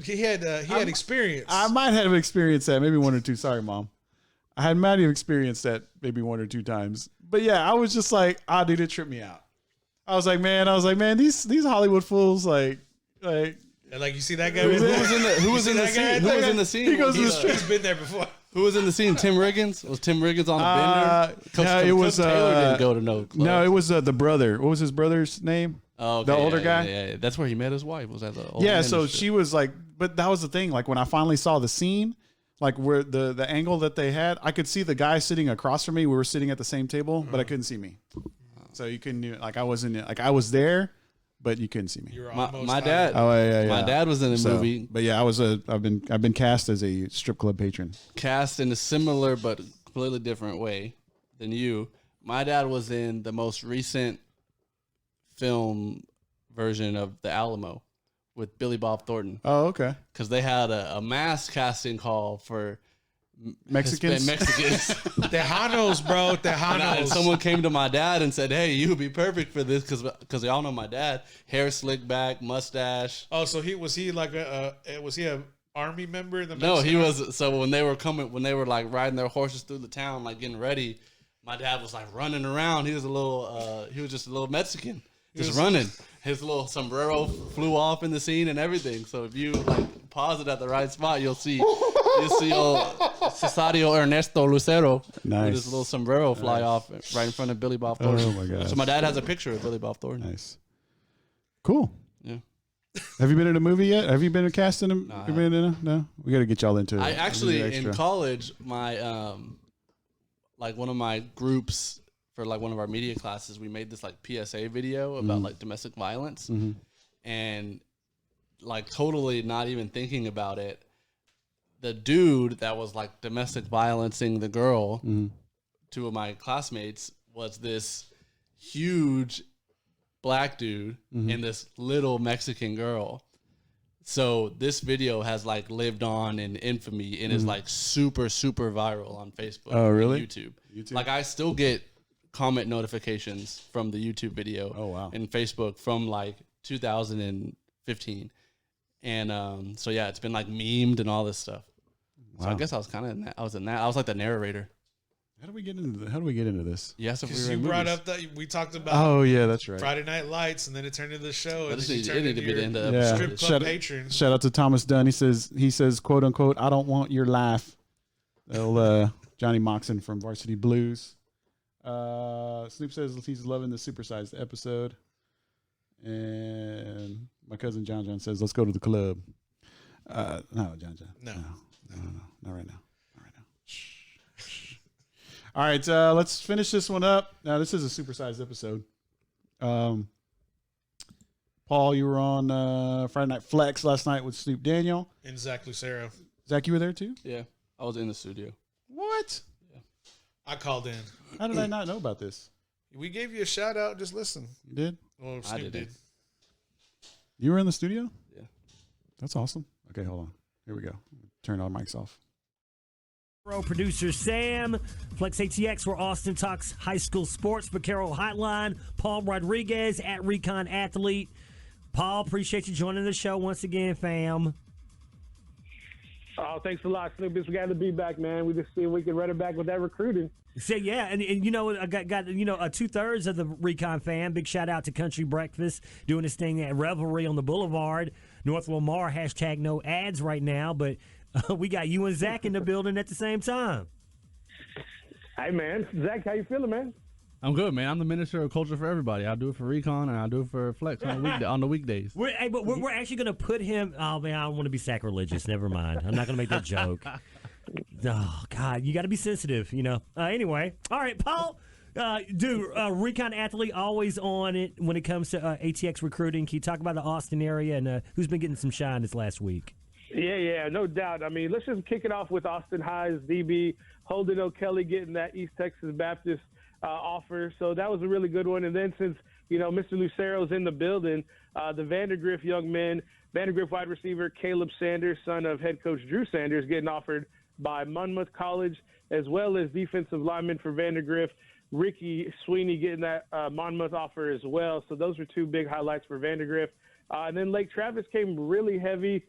experience. I might have experienced that maybe one or two. Sorry, Mom. I might have experienced that maybe one or two times, But yeah, I was just like, dude, it tripped me out. I was like, man, these Hollywood fools, like. And like you see that guy. Who was in the scene? Who was in the scene? He goes to the street. He's been there before. Who was in the scene? Tim Riggins? Was Tim Riggins on the bender? No, it was Taylor didn't go to no club. No, it was the brother. What was his brother's name? Oh, okay, the older guy. Yeah, that's where he met his wife. Was at the old so she was like, but that was the thing. Like when I finally saw the scene, like where the angle that they had, I could see the guy sitting across from me. We were sitting at the same table, but I couldn't see me. So you couldn't like I wasn't like I was there, but you couldn't see me. My dad. Oh yeah. My dad was in a movie. But yeah, I've been cast as a strip club patron. Cast in a similar but completely different way than you. My dad was in the most recent film version of The Alamo with Billy Bob Thornton. Oh, okay. Because they had a mass casting call for Mexicans. Tejanos, bro. Tejanos. And someone came to my dad and said, "Hey, you would be perfect for this," because they all know my dad. Hair slicked back, mustache. Oh, so was he a army member in the No, Mexican he was. So when they were like riding their horses through the town, like getting ready, my dad was like running around. He was just a little Mexican, just running. His little sombrero flew off in the scene and everything. So if you like pause it at the right spot, you'll see old Cesario Ernesto Lucero with his little sombrero fly off right in front of Billy Bob Thornton. Oh my god! So my dad has a picture of Billy Bob Thornton. Nice, cool. Yeah. Have you been in a movie yet? Have you been cast in a? No. We got to get y'all into it. I actually in college, my like one of my groups for like one of our media classes, we made this like PSA video about like domestic violence, and like totally not even thinking about it. The dude that was like domestic violencing the girl, two of my classmates, was this huge black dude and this little Mexican girl. So this video has like lived on in infamy and is like super, super viral on Facebook. Oh, really? And YouTube. Like I still get comment notifications from the YouTube video. Oh, wow. And Facebook from like 2015. And so yeah, it's been like memed and all this stuff. Wow. So I guess I was kind of in that. I was like the narrator. How do we get into this? Yes, if because you brought up that we talked about. Oh yeah, that's right. Friday Night Lights, and then it turned into the show. It need to be the end of the strip club patron. Shout out to Thomas Dunn. He says, quote unquote, "I don't want your laugh." Little Johnny Moxon from Varsity Blues. Snoop says he's loving the supersized episode, and my cousin John says, "Let's go to the club." No, John. No, not right now. Shh. All right, let's finish this one up. Now, this is a supersized episode. Paul, you were on Friday Night Flex last night with Snoop Daniel. And Zach Lucero. Zach, you were there too? Yeah, I was in the studio. What? Yeah. I called in. How did I not know about this? We gave you a shout out. Just listen. You did? Well, Snoop did. You were in the studio? Yeah. That's awesome. Okay, hold on. Here we go. Turn our mics off. Producer Sam, Flex ATX, where Austin talks high school sports. Vaquero Hotline, Paul Rodriguez at Recon Athlete. Paul, appreciate you joining the show once again, fam. Oh, thanks a lot, Snoop. It's glad to be back, man. We just see if we can run it back with that recruiting. So yeah, and you know, I got 2/3 of the Recon fam. Big shout out to Country Breakfast doing this thing at Revelry on the Boulevard. North Lamar, hashtag no ads right now, but we got you and Zach in the building at the same time. Hey, man. Zach, how you feeling, man? I'm good, man. I'm the minister of culture for everybody. I do it for Recon and I do it for Flex on the weekdays. We're actually going to put him. Oh man, I don't want to be sacrilegious. Never mind. I'm not going to make that joke. Oh God, you got to be sensitive, you know. Anyway, all right, Paul. Recon Athlete always on it when it comes to ATX recruiting. Can you talk about the Austin area and who's been getting some shine this last week? Yeah, no doubt. I mean, let's just kick it off with Austin High's DB Holden O'Kelly getting that East Texas Baptist offer. So that was a really good one. And then since, you know, Mr. Lucero's in the building, the Vandergrift young men, Vandergrift wide receiver Caleb Sanders, son of head coach Drew Sanders, getting offered by Monmouth College, as well as defensive lineman for Vandergrift, Ricky Sweeney, getting that Monmouth offer as well. So those were two big highlights for Vandergrift. And then Lake Travis came really heavy.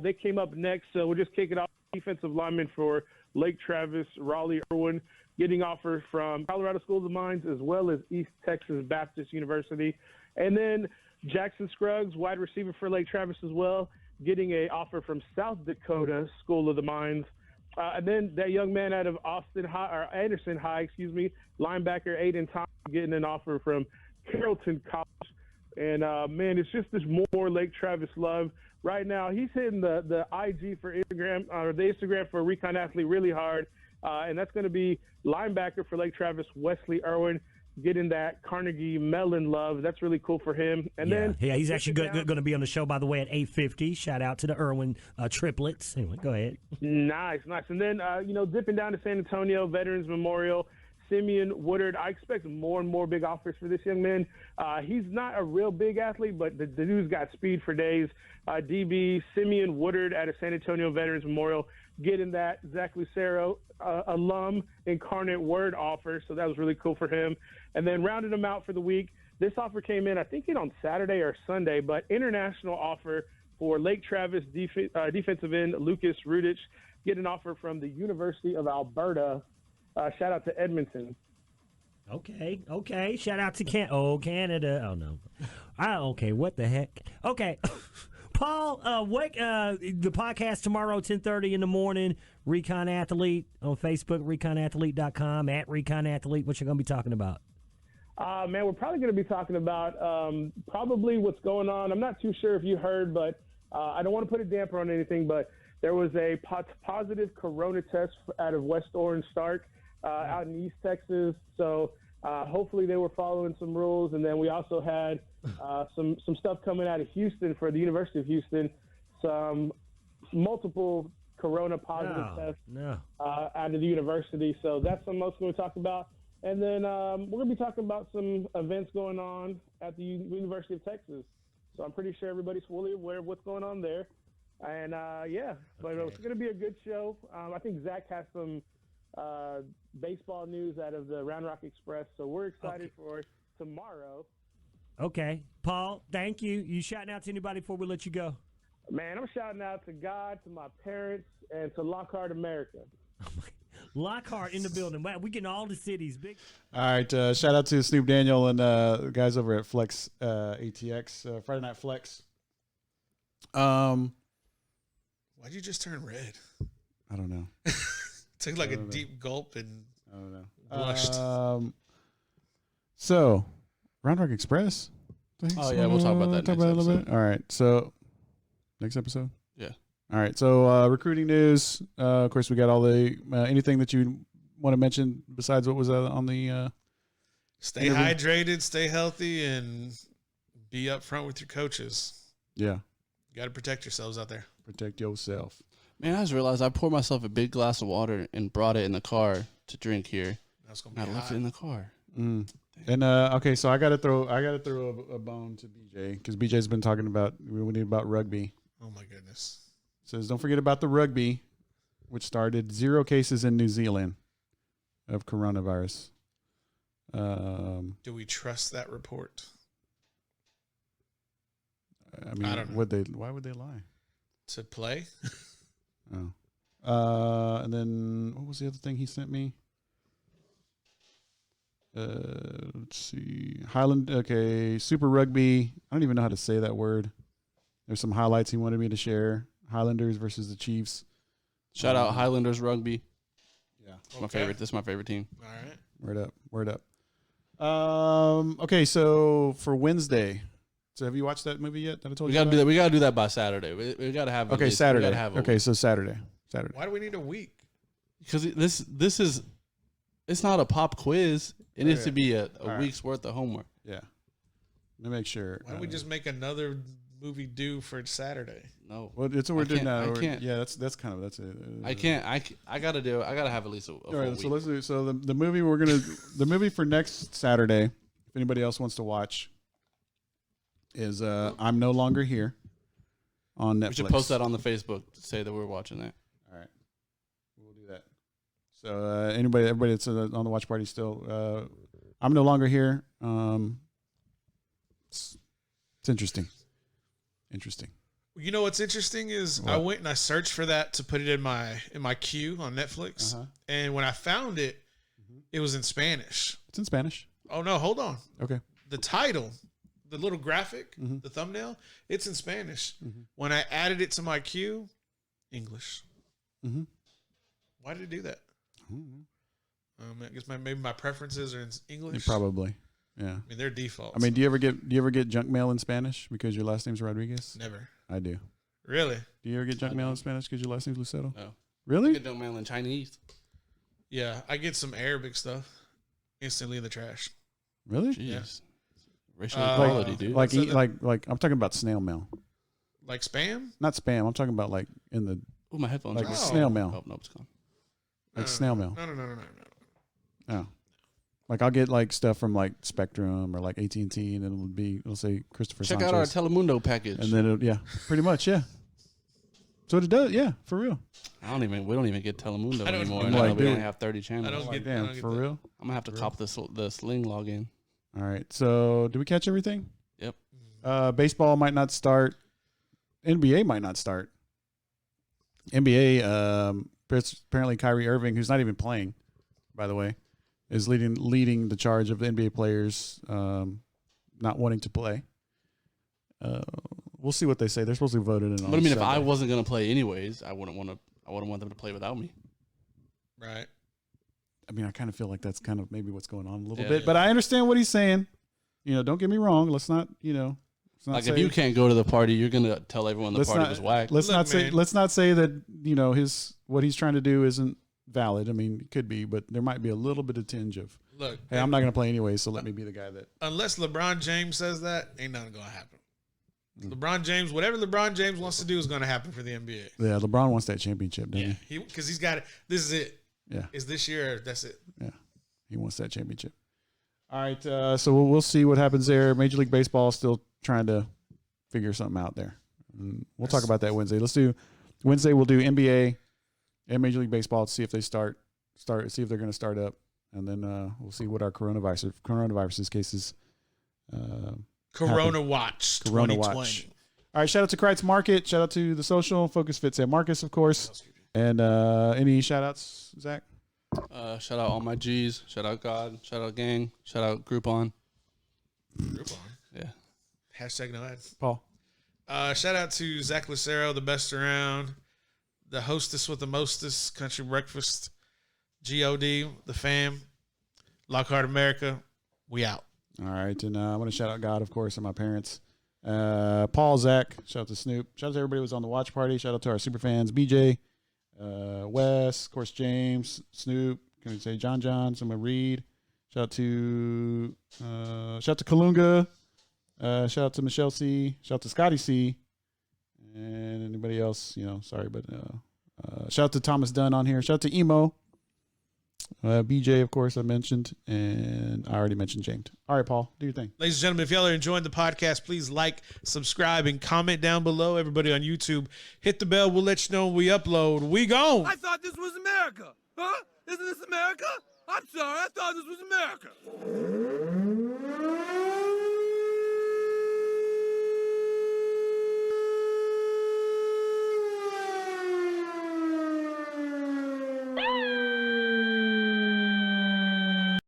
They came up next, so we'll just kick it off. Defensive lineman for Lake Travis, Raleigh, Irwin, getting offers from Colorado School of the Mines as well as East Texas Baptist University. And then Jackson Scruggs, wide receiver for Lake Travis as well, getting an offer from South Dakota School of the Mines. And then that young man out of Anderson High, linebacker Aiden Thomas, getting an offer from Carrollton College. And, man, it's just this more Lake Travis love. Right now, he's hitting the IG for Instagram, or the Instagram for Recon Athlete really hard. And that's going to be linebacker for Lake Travis, Wesley Irwin, getting that Carnegie Mellon love. That's really cool for him. And then he's actually going to be on the show, by the way, at 8:50. Shout out to the Irwin triplets. Anyway, go ahead. Nice. And then, dipping down to San Antonio, Veterans Memorial, Simeon Woodard. I expect more and more big offers for this young man. He's not a real big athlete, but the dude's got speed for days. DB Simeon Woodard out of San Antonio Veterans Memorial, getting that Zach Lucero alum incarnate word offer. So that was really cool for him. And then rounded him out for the week. This offer came in, I think, on Saturday or Sunday, but international offer for Lake Travis defensive end Lucas Rudich, get an offer from the University of Alberta. Shout out to Edmonton. Okay. Shout out to Canada. Oh, no. Okay, what the heck? Okay. Paul, the podcast tomorrow, 10:30 in the morning, Recon Athlete on Facebook, reconathlete.com, at Recon Athlete. What you going to be talking about? Man, we're probably going to be talking about probably what's going on. I'm not too sure if you heard, but I don't want to put a damper on anything, but there was a positive corona test out of West Orange Stark out in East Texas. So hopefully they were following some rules. And then we also had some stuff coming out of Houston for the University of Houston, some multiple corona positive tests out of the university. So that's something else we're going to talk about. And then we're going to be talking about some events going on at the University of Texas. So I'm pretty sure everybody's fully aware of what's going on there. And, but it's going to be a good show. I think Zach has some baseball news out of the Round Rock Express. So we're excited for tomorrow. Okay. Paul, thank you. You shouting out to anybody before we let you go? Man, I'm shouting out to God, to my parents, and to Lockhart America. Lockhart in the building. Wow, we getting all the cities. Big. All right. Shout out to Snoop Daniel and the guys over at Flex ATX, Friday Night Flex. Why'd you just turn red? I don't know. Took like a deep gulp and I don't know. Blushed. So, Round Rock Express. Oh, yeah, we'll talk about that next a little episode. bit. All right. So, next episode? Yeah. All right. So, recruiting news. Of course, we got all the anything that you want to mention besides what was on the stay hydrated, stay healthy, and be up front with your coaches. Yeah. You got to protect yourselves out there. Protect yourself. Man, I just realized I poured myself a big glass of water and brought it in the car to drink here. That's gonna And be I left hot. it in the car. Mm. And okay, so I gotta throw a bone to BJ because BJ's been talking about we need about rugby. Oh my goodness! Says don't forget about the rugby, which started 0 cases in New Zealand of coronavirus. Do we trust that report? I mean, I don't know. Why would they lie? To play? Oh. And then what was the other thing he sent me? Let's see. Highland. Okay, Super Rugby. I don't even know how to say that word. There's some highlights he wanted me to share. Highlanders versus the Chiefs. Shout out Highlanders Rugby. Yeah, My favorite. This is my favorite team. All right. Word up. Okay, so for Wednesday. So have you watched that movie yet? That I told We you gotta about? do that. We gotta do that by Saturday. We gotta have. Okay, Saturday. Okay, so Saturday. Why do we need a week? Because this is, it's not a pop quiz. It needs to be a week's worth of homework. Yeah. Let me make sure. Why don't we just make another movie due for Saturday? No. Well, it's what we're doing now. I can't. Yeah, that's it. I can't. I gotta do it. I gotta have at least a All full right, week. so let's do. So the movie the movie for next Saturday, if anybody else wants to watch, is I'm No Longer Here on Netflix. We should post that on the Facebook to say that we're watching that. All right, we'll do that. So everybody that's on the watch party still, I'm No Longer Here. It's interesting. You know what's interesting is I went and I searched for that to put it in my queue on Netflix, and when I found it, it was in Spanish. It's in Spanish. Oh no, hold on. Okay. The title, the little graphic, the thumbnail, it's in Spanish. When I added it to my queue, English. Why did it do that? I guess maybe my preferences are in English. Probably. Yeah. I mean, they're default. I mean, do you ever get junk mail in Spanish because your last name's Rodriguez? Never. I do. Really? Do you ever get junk mail in Spanish because your last name's Lucero? No. Really? Get junk mail in Chinese. Yeah, I get some Arabic stuff instantly in the trash. Really? Jeez. Racial equality, dude. Like I'm talking about snail mail. Like spam? Not spam. I'm talking about like in the Oh, my headphones. like are snail mail. Oh, no, it's gone. Like snail mail. No. Oh. Like I'll get like stuff from like Spectrum or like AT&T, and it'll say Christopher Check Sanchez. out our Telemundo package. And then pretty much, yeah. So it does, yeah, for real. We don't even get Telemundo anymore. I'm Now like, we dude, only have 30 channels. I don't Like, get- I damn, don't get for that. real. I'm gonna have to cop the Sling login. All right. So did we catch everything? Yep. Baseball might not start. NBA might not start. NBA, apparently Kyrie Irving, who's not even playing, by the way, is leading the charge of the NBA players not wanting to play. We'll see what they say. They're supposed to be voted in. But I mean, if I wasn't gonna play anyways, I wouldn't want them to play without me. Right. I mean, I kind of feel like that's kind of maybe what's going on a little Yeah. bit, but I understand what he's saying. You know, don't get me wrong. Let's not, let's not Like say, if you can't go to the party, you're gonna tell everyone the let's party not- was whack. let's Look, not man. say that, what he's trying to do isn't valid. I mean, it could be, but there might be a little bit of tinge of, Look, hey, I'm not going to play anyway, so let me be the guy that. unless LeBron James says that, ain't nothing gonna happen. LeBron James, whatever LeBron James wants to do is gonna happen for the NBA. Yeah, LeBron wants that championship, doesn't Yeah, he? because he's got it. This is it. Yeah. It's this year. That's it. Yeah, he wants that championship. All right, so we'll see what happens there. Major League Baseball is still trying to figure something out there. And we'll talk about that Wednesday. Wednesday. We'll do NBA and Major League Baseball to see if they see if they're going to start up, and then we'll see what our coronavirus cases. Corona Watch. Corona 2020. Watch. All right, shout out to Kreitz Market. Shout out to the social Focus Fit San Marcus, of course. And any shout outs, Zach? Shout out all my G's. Shout out God. Shout out gang. Shout out Groupon. Groupon. Yeah. Hashtag no ad. Paul. Shout out to Zach Lucero, the best around, the hostess with the mostest, Country Breakfast, GOD, the fam, Lockhart America. We out. All right, and I want to shout out God, of course, and my parents. Paul, Zach, shout out to Snoop. Shout out to everybody who was on the watch party. Shout out to our super fans, BJ, Wes, of course, James, Snoop. Can we say John, someone Reed. Shout out to Kalunga. Shout out to Michelle C. Shout out to Scotty C. And anybody else, sorry, but shout out to Thomas Dunn on here. Shout out to Emo. BJ, of course, I mentioned, and I already mentioned James. All right, Paul, do your thing. Ladies and gentlemen, if y'all are enjoying the podcast, please like, subscribe, and comment down below. Everybody on YouTube, hit the bell. We'll let you know when we upload. We gone. I thought this was America. Huh? Isn't this America? I'm sorry. I thought this was America.